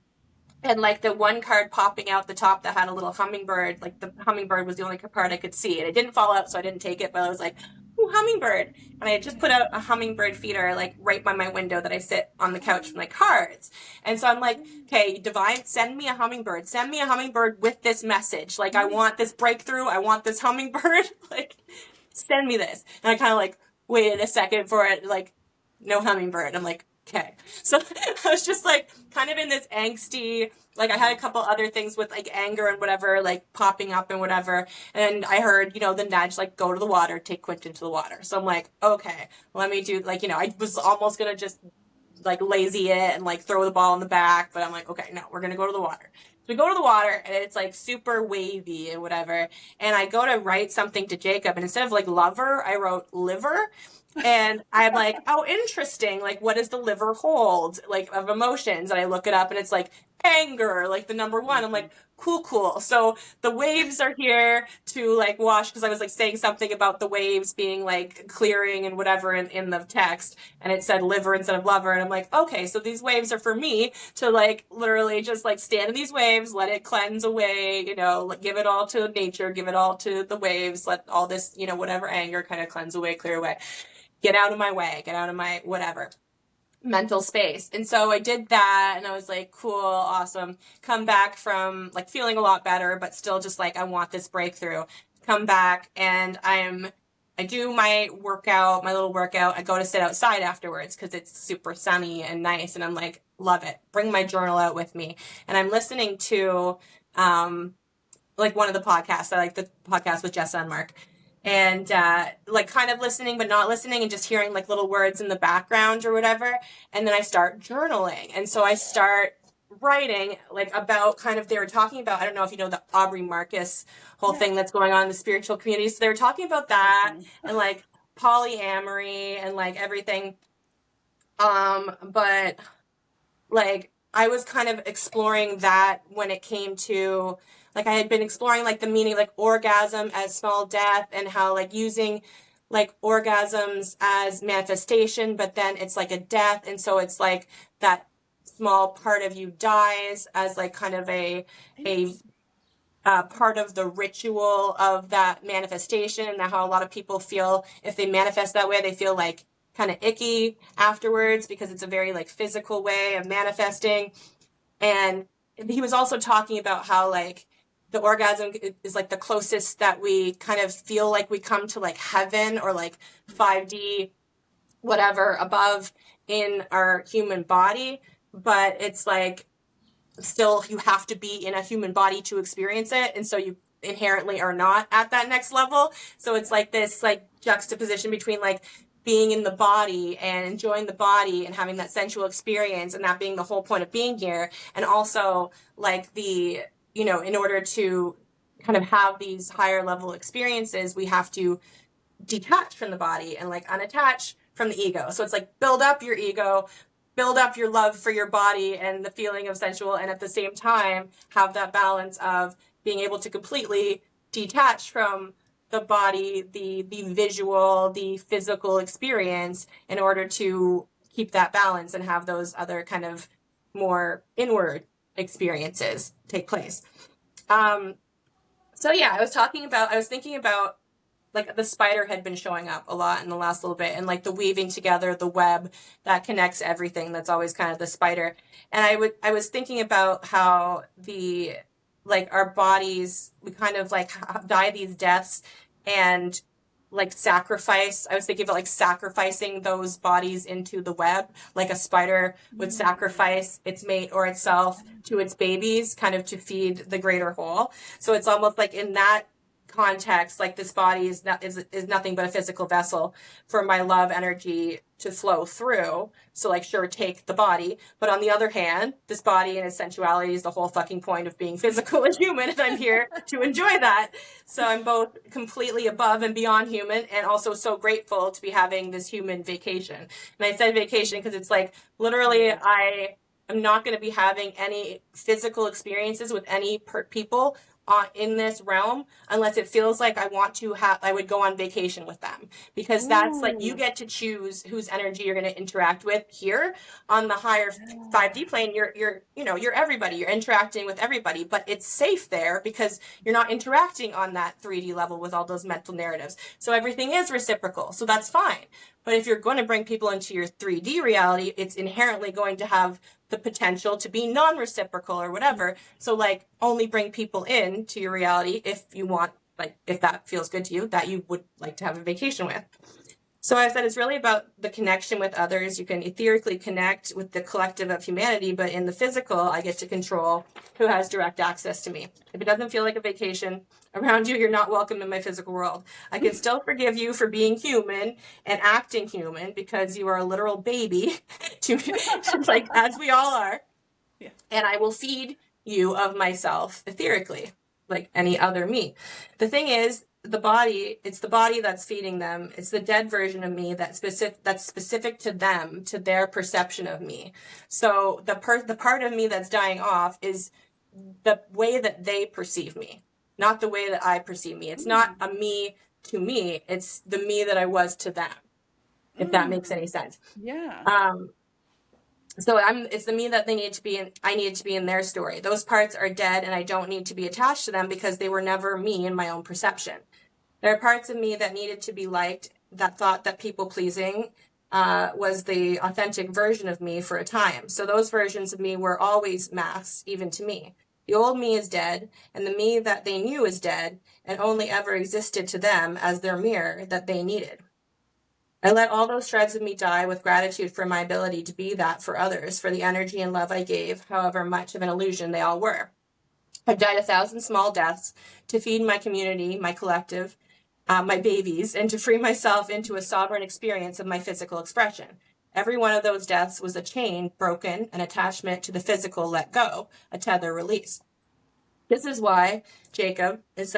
and like the one card popping out the top that had a little hummingbird, like the hummingbird was the only card I could see. And it didn't fall out, so I didn't take it, but I was like, ooh, hummingbird. And I had just put out a hummingbird feeder like right by my window that I sit on the couch with my cards. And so I'm like, okay, divine, send me a hummingbird. Send me a hummingbird with this message. Like I want this breakthrough. I want this hummingbird. Like send me this. And I kind of like waited a second for it, like no hummingbird. I'm like, okay. So I was just like kind of in this angsty, like I had a couple other things with like anger and whatever, like popping up and whatever. And I heard, you know, the nudge, like go to the water, take Quentin to the water. So I'm like, okay, let me do like, you know, I was almost going to just like lazy it and like throw the ball in the back. But I'm like, okay, no, we're going to go to the water. So we go to the water and it's like super wavy and whatever. And I go to write something to Jacob and instead of like lover, I wrote liver. And I'm like, oh, interesting. Like, what does the liver hold? Like, of emotions. And I look it up and it's like anger, like the number one. I'm Mhm. like, cool, cool. So the waves are here to like wash, because I was like saying something about the waves being like clearing and whatever in the text. And it said liver instead of lover. And I'm like, okay, so these waves are for me to like literally just like stand in these waves, let it cleanse away, you know, like, give it all to nature, give it all to the waves, let all this, you know, whatever anger kind of cleanse away, clear away, get out of my way, get out of my whatever mental space. And so I did that and I was like, cool, awesome. Come back from like feeling a lot better, but still just like, I want this breakthrough. Come back and I do my workout, my little workout. I go to sit outside afterwards because it's super sunny and nice. And I'm like, love it. Bring my journal out with me. And I'm listening to, like one of the podcasts. I like the podcast with Jessa and Mark. And like kind of listening, but not listening, and just hearing like little words in the background or whatever. And then I start journaling. And so I start writing like about kind of, they were talking about, I don't know if you know the Aubrey Marcus whole Yeah. thing that's going on in the spiritual community. So they were talking about that Fascinating. and like polyamory and like everything. But like I was kind of exploring that when it came to like I had been exploring like the meaning like orgasm as small death and how like using like orgasms as manifestation, but then it's like a death, and so it's like that small part of you dies as like kind of a Interesting. part of the ritual of that manifestation, and how a lot of people feel if they manifest that way, they feel like kind of icky afterwards because it's a very like physical way of manifesting. And he was also talking about how like the orgasm is like the closest that we kind of feel like we come to like heaven or like 5D whatever above in our human body, but it's like still you have to be in a human body to experience it, and so you inherently are not at that next level. So it's like this like juxtaposition between like being in the body and enjoying the body and having that sensual experience and that being the whole point of being here, and also like the, you know, in order to kind of have these higher level experiences we have to detach from the body and like unattach from the ego. So it's like build up your ego, build up your love for your body and the feeling of sensual, and at the same time have that balance of being able to completely detach from the body, the visual, the physical experience in order to keep that balance and have those other kind of more inward experiences take place. So yeah, I was thinking about like the spider had been showing up a lot in the last little bit, and like the weaving together the web that connects everything. That's always kind of the spider. And I was thinking about how the like our bodies, we kind of like die these deaths and like sacrifice. I was thinking about like sacrificing those bodies into the web, like a spider would sacrifice its mate or itself to its babies, kind of to feed the greater whole. So it's almost like in that context, like this body is nothing but a physical vessel for my love energy to flow through. So like, sure, take the body, but on the other hand, this body and its sensuality is the whole fucking point of being physical and human, and I'm here to enjoy that. So I'm both completely above and beyond human, and also so grateful to be having this human vacation. And I said vacation because it's like literally I'm not going to be having any physical experiences with any people in this realm unless it feels like I would go on vacation with them, because that's like, you get to choose whose energy you're going to interact with here on the higher 5D plane. You're everybody, you're interacting with everybody, but it's safe there because you're not interacting on that 3D level with all those mental narratives. So everything is reciprocal. So that's fine. But if you're going to bring people into your 3D reality, it's inherently going to have the potential to be non-reciprocal or whatever. So like, only bring people in to your reality if you want, like, if that feels good to you, that you would like to have a vacation with. So I said it's really about the connection with others. You can etherically connect with the collective of humanity, but in the physical, I get to control who has direct access to me. If it doesn't feel like a vacation around you, you're not welcome in my physical world. I can still forgive you for being human and acting human because you are a literal baby, to like, as we all are. Yeah. And I will feed you of myself etherically, like any other me. The thing is, it's the body that's feeding them. It's the dead version of me that's specific to them, to their perception of me. So the part of me that's dying off is the way that they perceive me, not the way that I perceive me. It's not a me to me. It's the me that I was to them, if that makes any sense. Yeah. So it's the me that they need to be in. I need to be in their story. Those parts are dead, and I don't need to be attached to them because they were never me in my own perception. There are parts of me that needed to be liked, that thought that people pleasing was the authentic version of me for a time. So those versions of me were always masks, even to me. The old me is dead, and the me that they knew is dead, and only ever existed to them as their mirror that they needed. I let all those shreds of me die with gratitude for my ability to be that for others, for the energy and love I gave, however much of an illusion they all were. I've died 1,000 small deaths to feed my community, my collective, my babies, and to free myself into a sovereign experience of my physical expression. Every one of those deaths was a chain broken, an attachment to the physical let go, a tether released. This is why Jacob is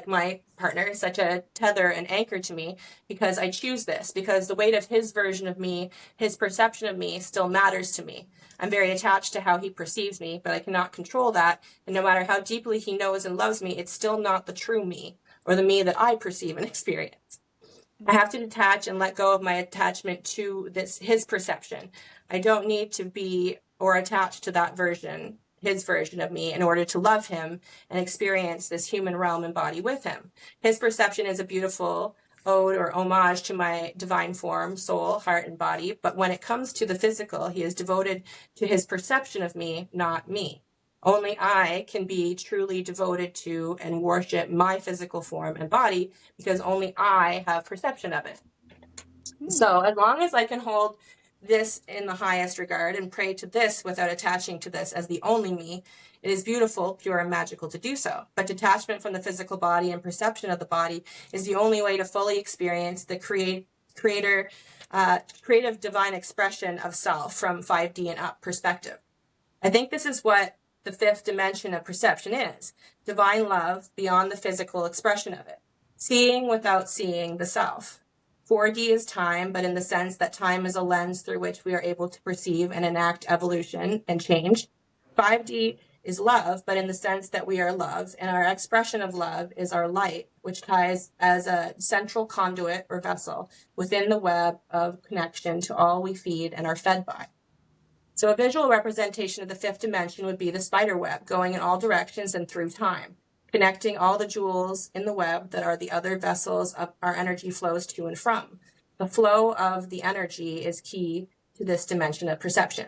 my partner, is such a tether and anchor to me, because I choose this, because the weight of his version of me, his perception of me still matters to me. I'm very attached to how he perceives me, but I cannot control that. And no matter how deeply he knows and loves me, it's still not the true me or the me that I perceive and experience. I have to detach and let go of my attachment to his perception. I don't need to be or attach to that version, his version of me, in order to love him and experience this human realm and body with him. His perception is a beautiful ode or homage to my divine form, soul, heart, and body. But when it comes to the physical, he is devoted to his perception of me, not me. Only I can be truly devoted to and worship my physical form and body, because only I have perception of it. So as long as I can hold this in the highest regard and pray to this without attaching to this as the only me, it is beautiful, pure, and magical to do so. But detachment from the physical body and perception of the body is the only way to fully experience the creative divine expression of self from 5D and up perspective. I think this is what the fifth dimension of perception is: divine love beyond the physical expression of it, seeing without seeing the self. 4D is time, but in the sense that time is a lens through which we are able to perceive and enact evolution and change. 5D is love, but in the sense that we are love, and our expression of love is our light, which ties as a central conduit or vessel within the web of connection to all we feed and are fed by. So a visual representation of the fifth dimension would be the spider web going in all directions and through time, connecting all the jewels in the web that are the other vessels of our energy flows to and from. The flow of the energy is key to this dimension of perception.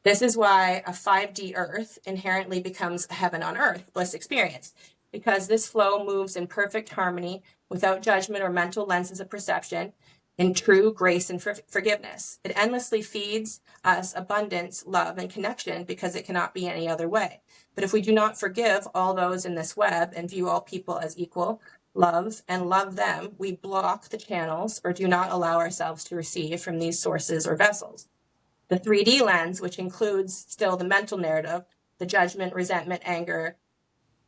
This is why a 5D Earth inherently becomes a heaven on earth bliss experience, because this flow moves in perfect harmony without judgment or mental lenses of perception, in true grace and forgiveness. It endlessly feeds us abundance, love, and connection because it cannot be any other way. But if we do not forgive all those in this web and view all people as equal, love them, we block the channels or do not allow ourselves to receive from these sources or vessels. The 3D lens, which includes still the mental narrative, the judgment, resentment, anger,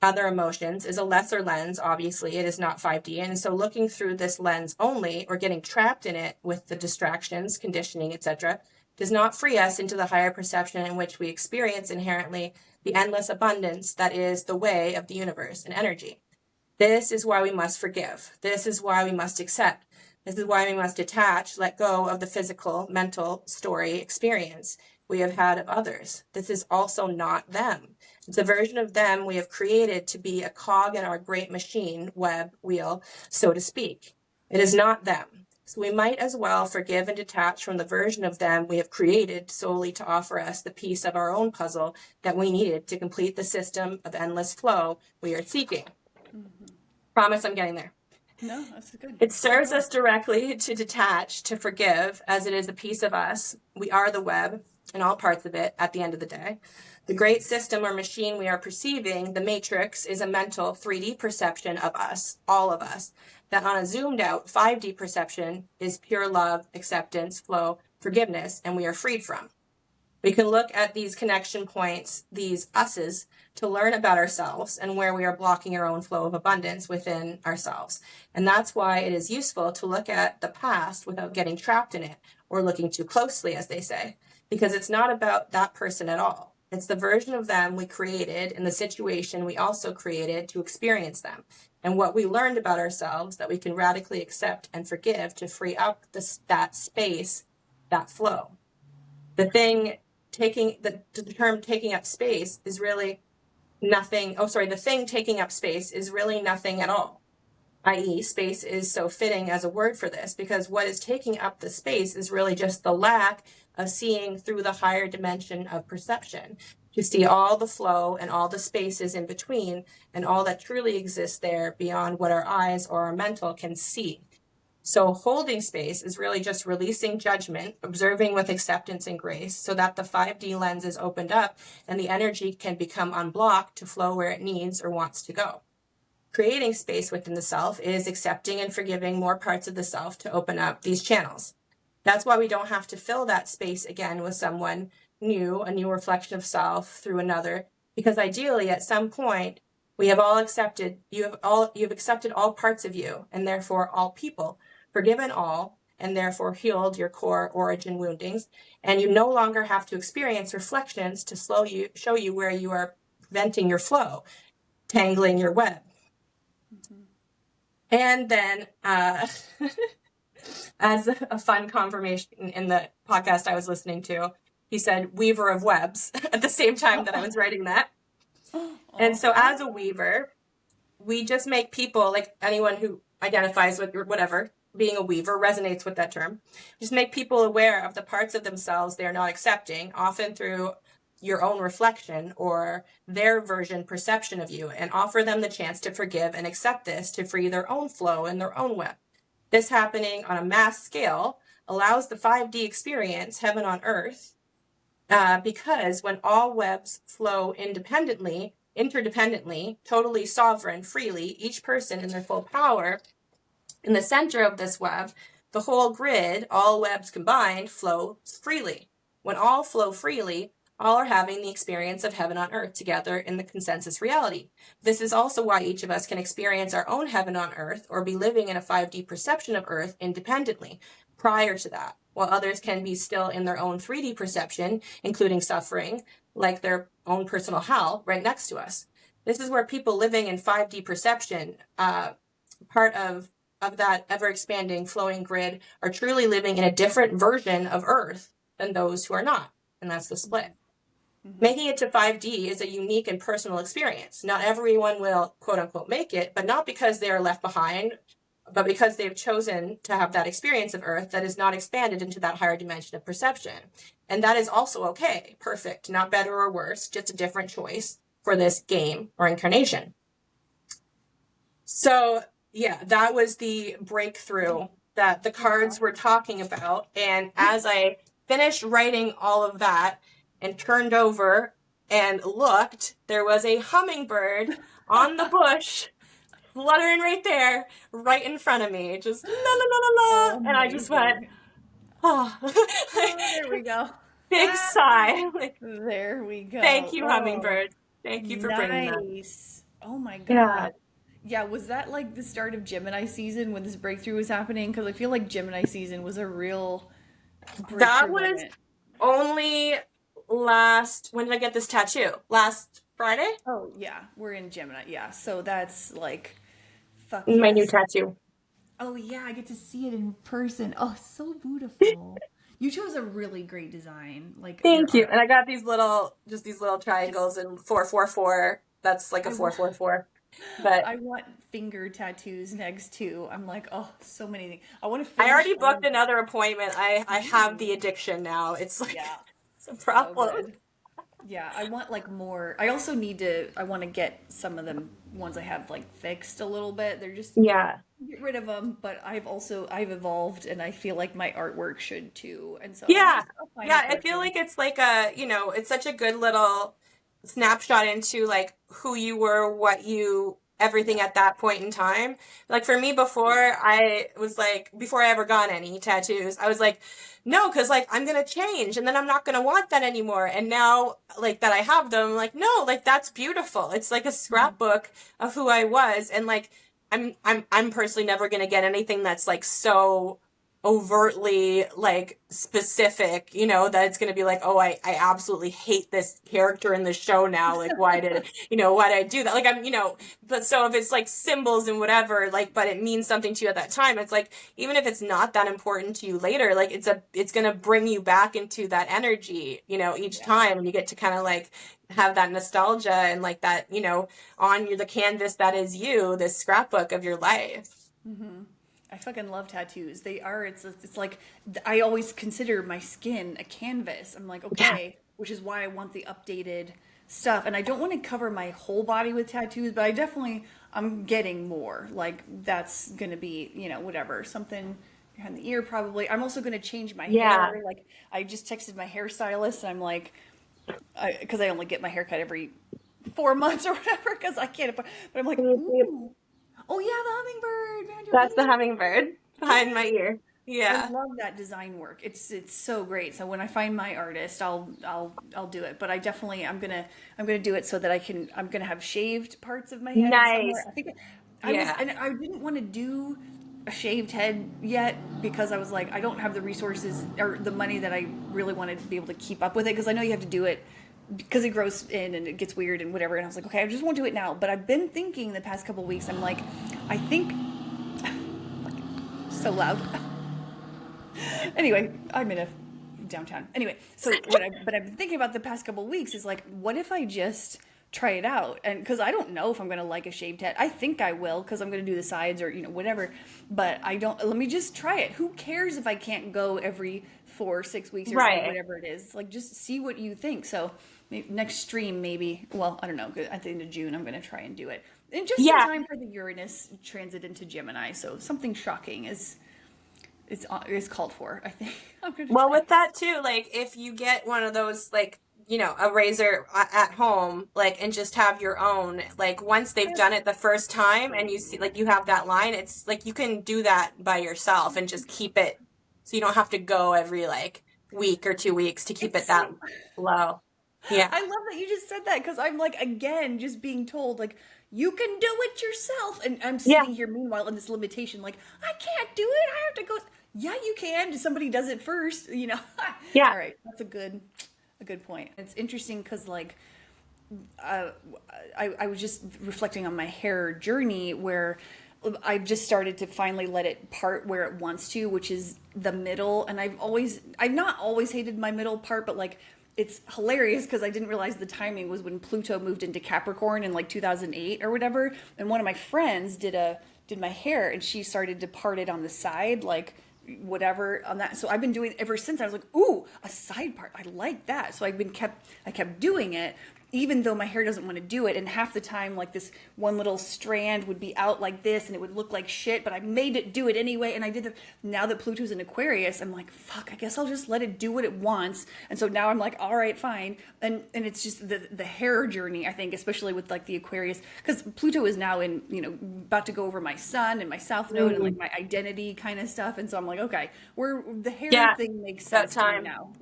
other emotions, is a lesser lens. Obviously, it is not 5D. And so looking through this lens only, or getting trapped in it with the distractions, conditioning, etc., does not free us into the higher perception in which we experience inherently the endless abundance that is the way of the universe and energy. This is why we must forgive. This is why we must accept. This is why we must detach, let go of the physical, mental story experience we have had of others. This is also not them. It's a version of them we have created to be a cog in our great machine, web, wheel, so to speak. It is not them. So we might as well forgive and detach from the version of them we have created solely to offer us the piece of our own puzzle that we needed to complete the system of endless flow we are seeking. Promise I'm getting there. No, that's good. It serves us directly to detach, to forgive, as it is a piece of us. We are the web and all parts of it at the end of the day. The great system or machine we are perceiving, the matrix, is a mental 3D perception of us, all of us, that on a zoomed out 5D perception is pure love, acceptance, flow, forgiveness, and we are freed from. We can look at these connection points, these us's, to learn about ourselves and where we are blocking our own flow of abundance within ourselves. And that's why it is useful to look at the past without getting trapped in it or looking too closely, as they say, because it's not about that person at all. It's the version of them we created in the situation we also created to experience them, and what we learned about ourselves that we can radically accept and forgive to free up that space, that flow. The term taking up space is really nothing. The thing taking up space is really nothing at all. I.e., space is so fitting as a word for this, because what is taking up the space is really just the lack of seeing through the higher dimension of perception, to see all the flow and all the spaces in between and all that truly exists there beyond what our eyes or our mental can see. So holding space is really just releasing judgment, observing with acceptance and grace, so that the 5D lens is opened up and the energy can become unblocked to flow where it needs or wants to go. Creating space within the self is accepting and forgiving more parts of the self to open up these channels. That's why we don't have to fill that space again with someone new, a new reflection of self through another, because ideally at some point we have all accepted, you've accepted all parts of you, and therefore all people, forgiven all, and therefore healed your core origin woundings, and you no longer have to experience reflections to show you where you are preventing your flow, tangling your web. Mm-hmm. And then, as a fun confirmation in the podcast I was listening to, he said weaver of webs at the same time that I was writing that. And so as a weaver, we just make people, like anyone who identifies with whatever, being a weaver resonates with that term, just make people aware of the parts of themselves they are not accepting, often through your own reflection or their version perception of you, and offer them the chance to forgive and accept this to free their own flow and their own web. This happening on a mass scale allows the 5D experience, heaven on earth, because when all webs flow interdependently, totally sovereign, freely, each person in their full power, in the center of this web, the whole grid, all webs combined, flow freely. When all flow freely, all are having the experience of heaven on earth together in the consensus reality. This is also why each of us can experience our own heaven on earth or be living in a 5D perception of earth independently prior to that. while others can be still in their own 3D perception, including suffering, like their own personal hell right next to us. This is where people living in 5D perception, part of that ever-expanding flowing grid, are truly living in a different version of Earth than those who are not. And that's the split. Mm-hmm. Making it to 5D is a unique and personal experience. Not everyone will, quote unquote, make it, but not because they are left behind, but because they've chosen to have that experience of Earth that is not expanded into that higher dimension of perception. And that is also okay. Perfect. Not better or worse, just a different choice for this game or incarnation. So, yeah, that was the breakthrough that the cards were talking about. And as I finished writing all of that and turned over and looked, there was a hummingbird on the bush fluttering right there, right in front of me, just la la la la la. And I just went, oh, there we go. big sigh. Like, there we go. thank you, hummingbird. Thank you for bringing that. Nice. Oh my God. Yeah. Yeah, was that like the start of Gemini season when this breakthrough was happening? Because I feel like Gemini season was a real breakthrough That was moment. only when did I get this tattoo? Last Friday? Oh yeah, we're in Gemini. Yeah, so that's like, fuck My new yes. tattoo. Oh yeah, I get to see it in person. Oh, so beautiful. You chose a really great design. Like Thank your you. And I got these little triangles in 444. That's like a 444. But I want finger tattoos next to. I'm like, oh, so many things. I want to. I already booked another appointment. I have the addiction now. It's like, Yeah, it's a so problem. good. Yeah, I want like more. I also need to. I want to get some of them ones I have like fixed a little bit. They're just Yeah. get rid of them. But I've evolved, and I feel like my artwork should too. And so Yeah. I'll find Yeah. a I feel person. like it's like it's such a good little snapshot into like who you were, everything at that point in time. Like for me, before I ever got any tattoos, I was like, no, because like I'm gonna change and then I'm not gonna want that anymore. And now like that I have them, I'm like, no, like that's beautiful. It's like a scrapbook of who I was. And like I'm personally never gonna get anything that's like so overtly like specific, that it's going to be like, oh, I absolutely hate this character in the show now. Like, why did I do that? Like, but so if it's like symbols and whatever, like, but it means something to you at that time, it's like, even if it's not that important to you later, like it's going to bring you back into that energy, each time. And you get to kind of like have that nostalgia and like that, on the canvas that is you, this scrapbook of your life. Mm-hmm. I fucking love tattoos. They are. It's like I always consider my skin a canvas. I'm like, okay, which is why I want the updated stuff. And I don't want to cover my whole body with tattoos, but I'm getting more. Like that's gonna be, whatever, something behind the ear probably. I'm also gonna change my hair. Like I just texted my hairstylist, and I'm like, because I only get my haircut every 4 months or whatever, because I can't. But I'm like, ooh. Oh yeah, the hummingbird behind your That's ear. the hummingbird behind my ear. Yeah. I love that design work. It's so great. So when I find my artist, I'll do it. But I'm gonna do it so that I'm gonna have shaved parts of my head Nice. somewhere. I think Yeah. and I didn't want to do a shaved head yet because I was like, I don't have the resources or the money that I really wanted to be able to keep up with it, because I know you have to do it because it grows in and it gets weird and whatever. And I was like, okay, I just won't do it now. But I've been thinking the past couple of weeks, I'm like, I think so loud. Anyway, I'm in a downtown. Anyway, so but I've been thinking about the past couple of weeks is like, what if I just try it out? And because I don't know if I'm going to like a shaved head. I think I will, because I'm going to do the sides or, whatever. But I don't, let me just try it. Who cares if I can't go every 4 or 6 weeks or whatever it is? Like, just see what you think. So next stream, maybe, well, I don't know, at the end of June, I'm going to try and do it. And just in time for the Uranus transit into Gemini. So something shocking is called for, I think. Well, with that too, like if you get one of those, like, a razor at home, like, and just have your own, like once they've done it the first time and you see, like you have that line, it's like you can do that by yourself and just keep it, so you don't have to go every like week or 2 weeks to keep it that low. Yeah. I love that you just said that, because I'm like, again, just being told like, you can do it yourself. And I'm sitting here meanwhile in this limitation, like, I can't do it. I have to go. Yeah, you can. Somebody does it first, you know. Yeah. All right, that's a good point. It's interesting because like uh, I was just reflecting on my hair journey where I've just started to finally let it part where it wants to, which is the middle. And I've not always hated my middle part, but like it's hilarious because I didn't realize the timing was when Pluto moved into Capricorn in like 2008 or whatever. And one of my friends did my hair and she started to part it on the side, like whatever on that. So I've been doing it ever since. I was like, ooh, a side part. I like that. So I kept doing it even though my hair doesn't want to do it. And half the time, like this one little strand would be out like this and it would look like shit, but I made it do it anyway. And I did it. Now that Pluto's in Aquarius, I'm like, fuck, I guess I'll just let it do what it wants. And so now I'm like, all right, fine. And it's just the hair journey, I think, especially with like the Aquarius, because Pluto is now in, you know, about to go over my sun and my south node and like my identity kind of stuff. And so I'm like, okay, where the hair Yeah. thing makes That sense to me time. now.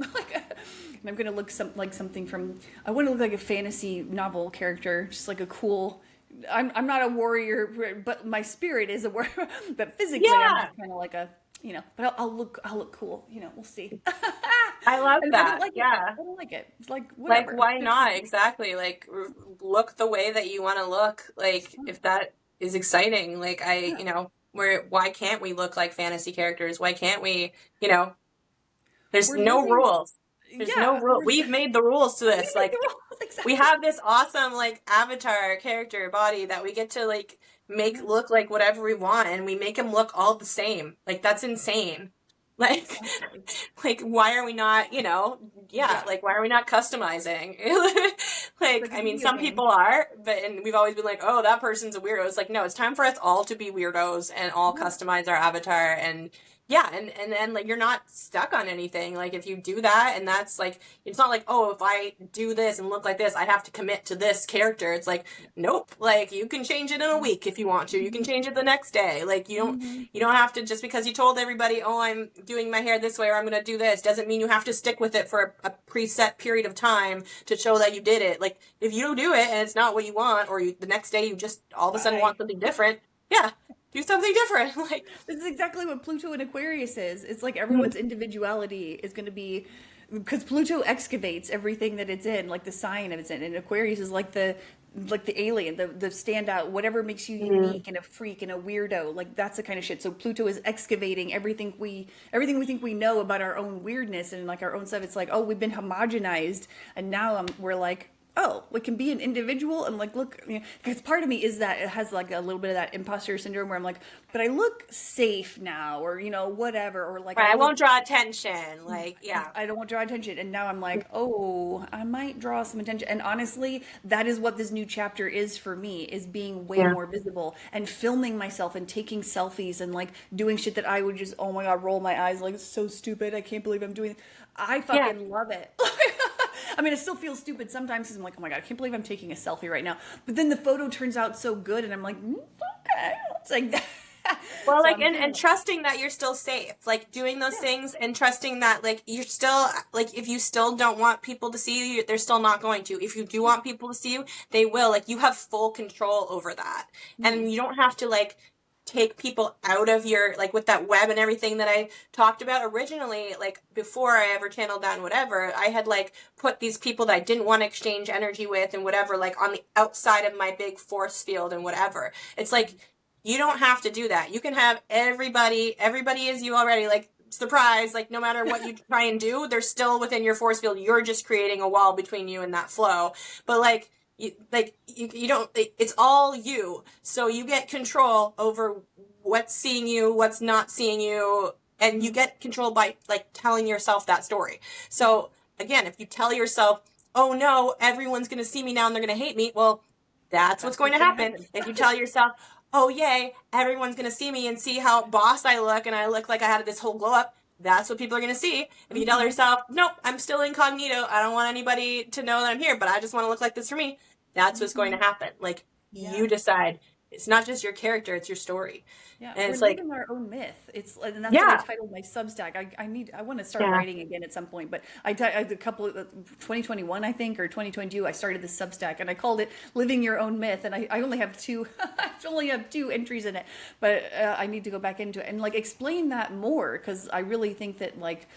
And I'm gonna look like something from. I want to look like a fantasy novel character, just like a cool. I'm not a warrior, but my spirit is a warrior. But physically, I'm Yeah. just kind of like a, you know. But I'll look cool. You know, we'll see. I love And if I don't that. like it, Yeah. I don't like it. It's like Like, whatever. why not? Exactly. Like, look the way that you want to look. Like, if that is exciting, like, Yeah, why can't we look like fantasy characters? Why can't we, you know, there's we're no living. rules. There's no Yeah, rule. We've made the rules to we this. make the Like, rules we exactly. have this awesome, like, avatar character body that we get to, like, make Yeah, look like whatever we want, and we make them look all the same. Like, that's insane. Like, exactly. like, why are we not, yeah, Yeah, like, why are we not customizing? it's Like, like a I mean, video some game. people are, and we've always been like, oh, that person's a weirdo. It's like, no, it's time for us all to be weirdos and all Yeah. customize our avatar. And yeah, and then, like, you're not stuck on anything. Like, if you do that, and that's like, it's not like, oh, if I do this and look like this, I have to commit to this character. It's like, nope, like, you can change it in a week if you want to. You can change it the next day. Like, Mm-hmm. you don't have to, just because you told everybody, oh, I'm doing my hair this way or I'm going to do this, doesn't mean you have to stick with it for a preset period of time to show that you did it. Like, if you do it and it's not what you want, or the next day you just all of a sudden want Bye. something different, yeah, do something different. Like, This is exactly what Pluto and Aquarius is. It's like mhm. everyone's individuality is going to be because Pluto excavates everything that it's in, like the sign of it's in, and Aquarius is like the alien, the standout, whatever makes you Mhm. unique and a freak and a weirdo. Like that's the kind of shit. So Pluto is excavating everything we think we know about our own weirdness and like our own stuff. It's like, oh, we've been homogenized, and now we're like, oh, we can be an individual and like look, you know, because part of me is that it has like a little bit of that imposter syndrome where I'm like, but I look safe now, or you know, whatever, or like Right, I I look, won't draw attention. Like, yeah. I don't want to draw attention, and now I'm like, oh, I might draw some attention. And honestly, that is what this new chapter is for me: is being way Yeah. more visible and filming myself and taking selfies and like doing shit that I would just, oh my god, roll my eyes like it's so stupid. I can't believe I'm doing it. I Yeah. fucking love it. I mean, I still feel stupid sometimes because I'm like, oh my god, I can't believe I'm taking a selfie right now. But then the photo turns out so good, and I'm like, okay, it's like that. Well, So like, I'm doing and it. trusting that you're still safe, like doing those Yeah, things and trusting that, like, you're still, like, if you still don't want people to see you, they're still not going to. If you do yeah. want people to see you, they will. Like, you have full control over that. Mhm. And you don't have to, like, take people out of your, like, with that web and everything that I talked about originally, like, before I ever channeled that and whatever, I had, like, put these people that I didn't want to exchange energy with and whatever, like, on the outside of my big force field and whatever. It's like, you don't have to do that. You can have everybody is you already, like, surprise, like, no matter what you try and do, they're still within your force field. You're just creating a wall between you and that flow. But like, you don't, it's all you. So you get control over what's seeing you, what's not seeing you, and you get control by, like, telling yourself that story. So again, if you tell yourself, oh no, everyone's going to see me now and they're going to hate me, well, that's what's That's going what's to gonna happen. happen. If you tell yourself, oh yay, everyone's gonna see me and see how boss I look and I look like I had this whole glow up, that's what people are gonna see. If you tell Hmm. yourself, nope, I'm still incognito, I don't want anybody to know that I'm here, but I just want to look like this for me, that's what's going Hmm. to happen. Like, Yeah. you decide. it's not just your character, it's your story. Yeah, And we're it's like, living our own myth. And that's what I yeah, titled my Substack. I want to start yeah, writing again at some point, but I a couple of 2021, I think, or 2022, I started this Substack and I called it Living Your Own Myth. And I only have two, I only have two entries in it, but I need to go back into it and like explain that more because I really think that like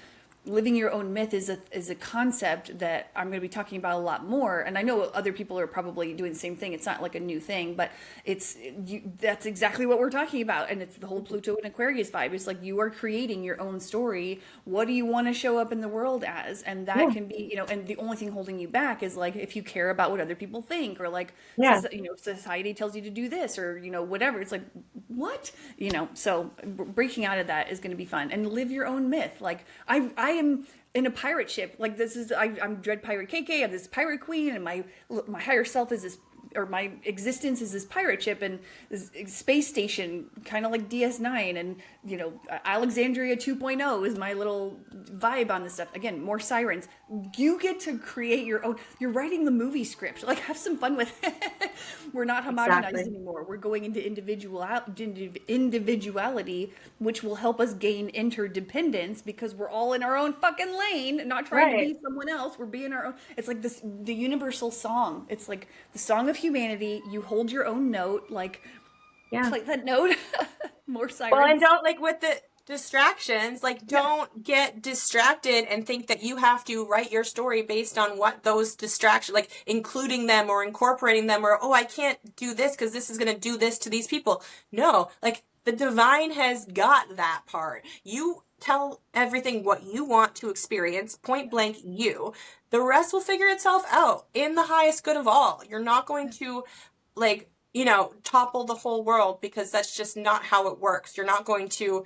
living your own myth is a concept that I'm going to be talking about a lot more. And I know other people are probably doing the same thing. It's not like a new thing, but that's exactly what we're talking about. And it's the whole Pluto and Aquarius vibe. It's like you are creating your own story. What do you want to show up in the world as? And that yeah, can be, and the only thing holding you back is like if you care about what other people think or like, yeah. society tells you to do this or, whatever. It's like, what? So breaking out of that is going to be fun and live your own myth. Like I am in a pirate ship. Like I'm Dread Pirate KK. I'm this pirate queen, and my higher self is this, or my existence is this pirate ship and this space station, kind of like DS9, and Alexandria 2.0 is my little vibe on this stuff. Again, more sirens. You get to create your own. You're writing the movie script. Like, have some fun with it. We're not homogenized Exactly. anymore. We're going into individuality, which will help us gain interdependence because we're all in our own fucking lane, not trying to Right. be someone else. We're being our own. It's like the universal song. It's like the song of humanity. You hold your own note, like Yeah. play that note. More Well, and sirens. don't, like, with the distractions, like, Yeah. don't get distracted and think that you have to write your story based on what those distractions, like including them or incorporating them, or, oh, I can't do this because this is going to do this to these people. No, like, the divine has got that part. You tell everything what you want to experience, point blank, you. The rest will figure itself out in the highest good of all. You're not going to, like, topple the whole world, because that's just not how it works. You're not going to,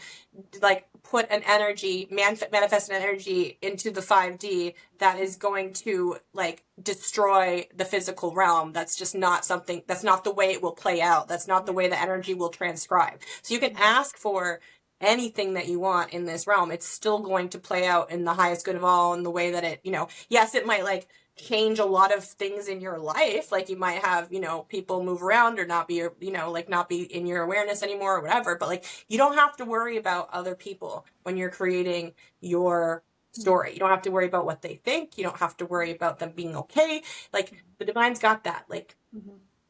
like, put an energy, manifest an energy into the 5D that is going to, like, destroy the physical realm. That's just not something, that's not the way it will play out. That's not the way the energy will transcribe. So you can ask for anything that you want in this realm. It's still going to play out in the highest good of all, in the way that it, yes, it might, like, change a lot of things in your life. Like, you might have, people move around or not be, like, not be in your awareness anymore or whatever. But, like, you don't have to worry about other people when you're creating your story. You don't have to worry about what they think. You don't have to worry about them being okay. Like, the divine's got that. Like,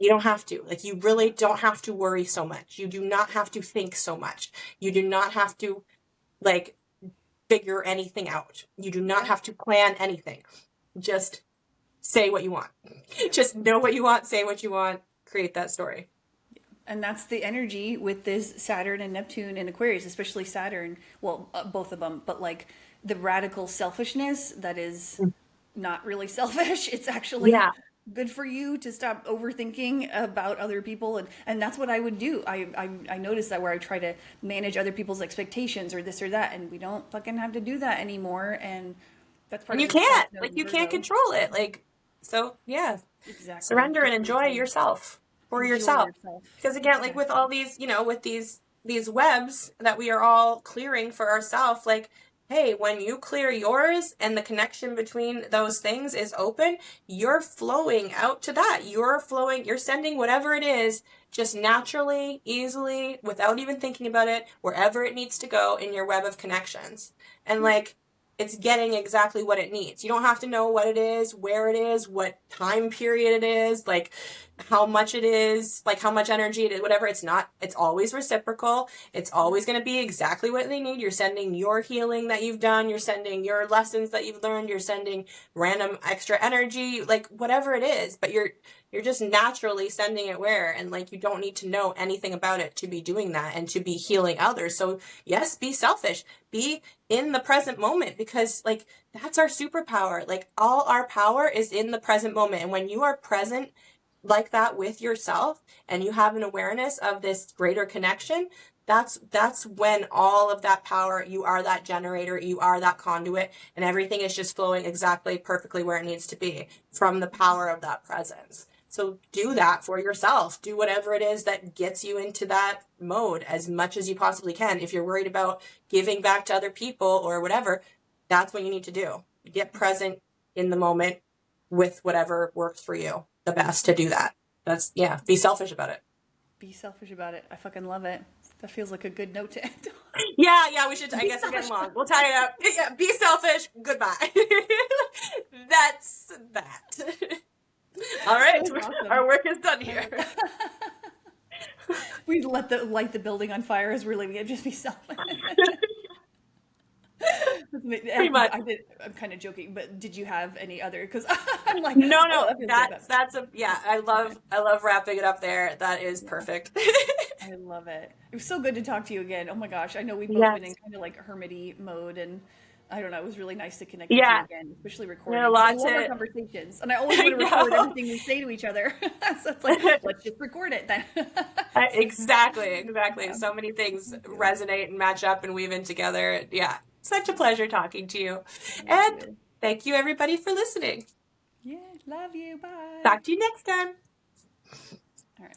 you don't have to. Like, you really don't have to worry so much. You do not have to think so much. You do not have to, like, figure anything out. You do not have to plan anything. Just say what you want. Just know what you want, say what you want, create that story. And that's the energy with this Saturn and Neptune and Aquarius, especially Saturn. Well, both of them, but like the radical selfishness that is not really selfish. It's actually Yeah. good for you to stop overthinking about other people. And that's what I would do. I noticed that where I try to manage other people's expectations or this or that. And we don't fucking have to do that anymore. And that's part And of you the South can't. Node Like, in you can't Virgo. control it. Like, so yeah. Exactly. Surrender and enjoy Exactly. yourself for Enjoy yourself. yourself. Because again, like, with Exactly. all these, with these webs that we are all clearing for ourselves, like, hey, when you clear yours and the connection between those things is open, you're flowing out to that. You're sending whatever it is just naturally, easily, without even thinking about it, wherever it needs to go in your web of connections. And, like, it's getting exactly what it needs. You don't have to know what it is, where it is, what time period it is, like, how much it is, like, how much energy it is, whatever. It's always reciprocal. It's always going to be exactly what they need. You're sending your healing that you've done. You're sending your lessons that you've learned. You're sending random extra energy, like, whatever it is, but you're just naturally sending it where, and, like, you don't need to know anything about it to be doing that and to be healing others. So yes, be selfish, be in the present moment, because, like, that's our superpower. Like, all our power is in the present moment. And when you are present like that with yourself and you have an awareness of this greater connection, that's when all of that power, you are that generator, you are that conduit, and everything is just flowing exactly perfectly where it needs to be from the power of that presence. So do that for yourself. Do whatever it is that gets you into that mode as much as you possibly can. If you're worried about giving back to other people or whatever, that's what you need to do. Get present in the moment with whatever works for you the best to do that. Be selfish about it. Be selfish about it. I fucking love it. That feels like a good note to end on. Yeah, we should. I Be guess we're getting selfish. long. We'll tie it up. Yeah, be selfish. Goodbye. That's that. All right, That was awesome. our work is done here. We light the building on fire as we're leaving it. Just be selfish. Pretty much. I'm kind of joking, but did you have any other? Because I'm like, No, oh, no, that feels good. that's a yeah. I love wrapping it up there. That is perfect. I love it. It was so good to talk to you again. Oh my gosh, I know we've both been in Yes. kind of like hermity mode, and I don't know. It was really nice to connect with you Yeah. again, especially Yeah, recording. a 'Cause I lot love our to. conversations, and I always want I to record know. everything we say to each other. So it's like, let's just record it then. Exactly. Yeah, So many things me too. resonate and match up and weave in together. Yeah, such a pleasure talking to you. Me And too. thank you everybody for listening. Yeah, love you. Bye. Talk to you next time. All right.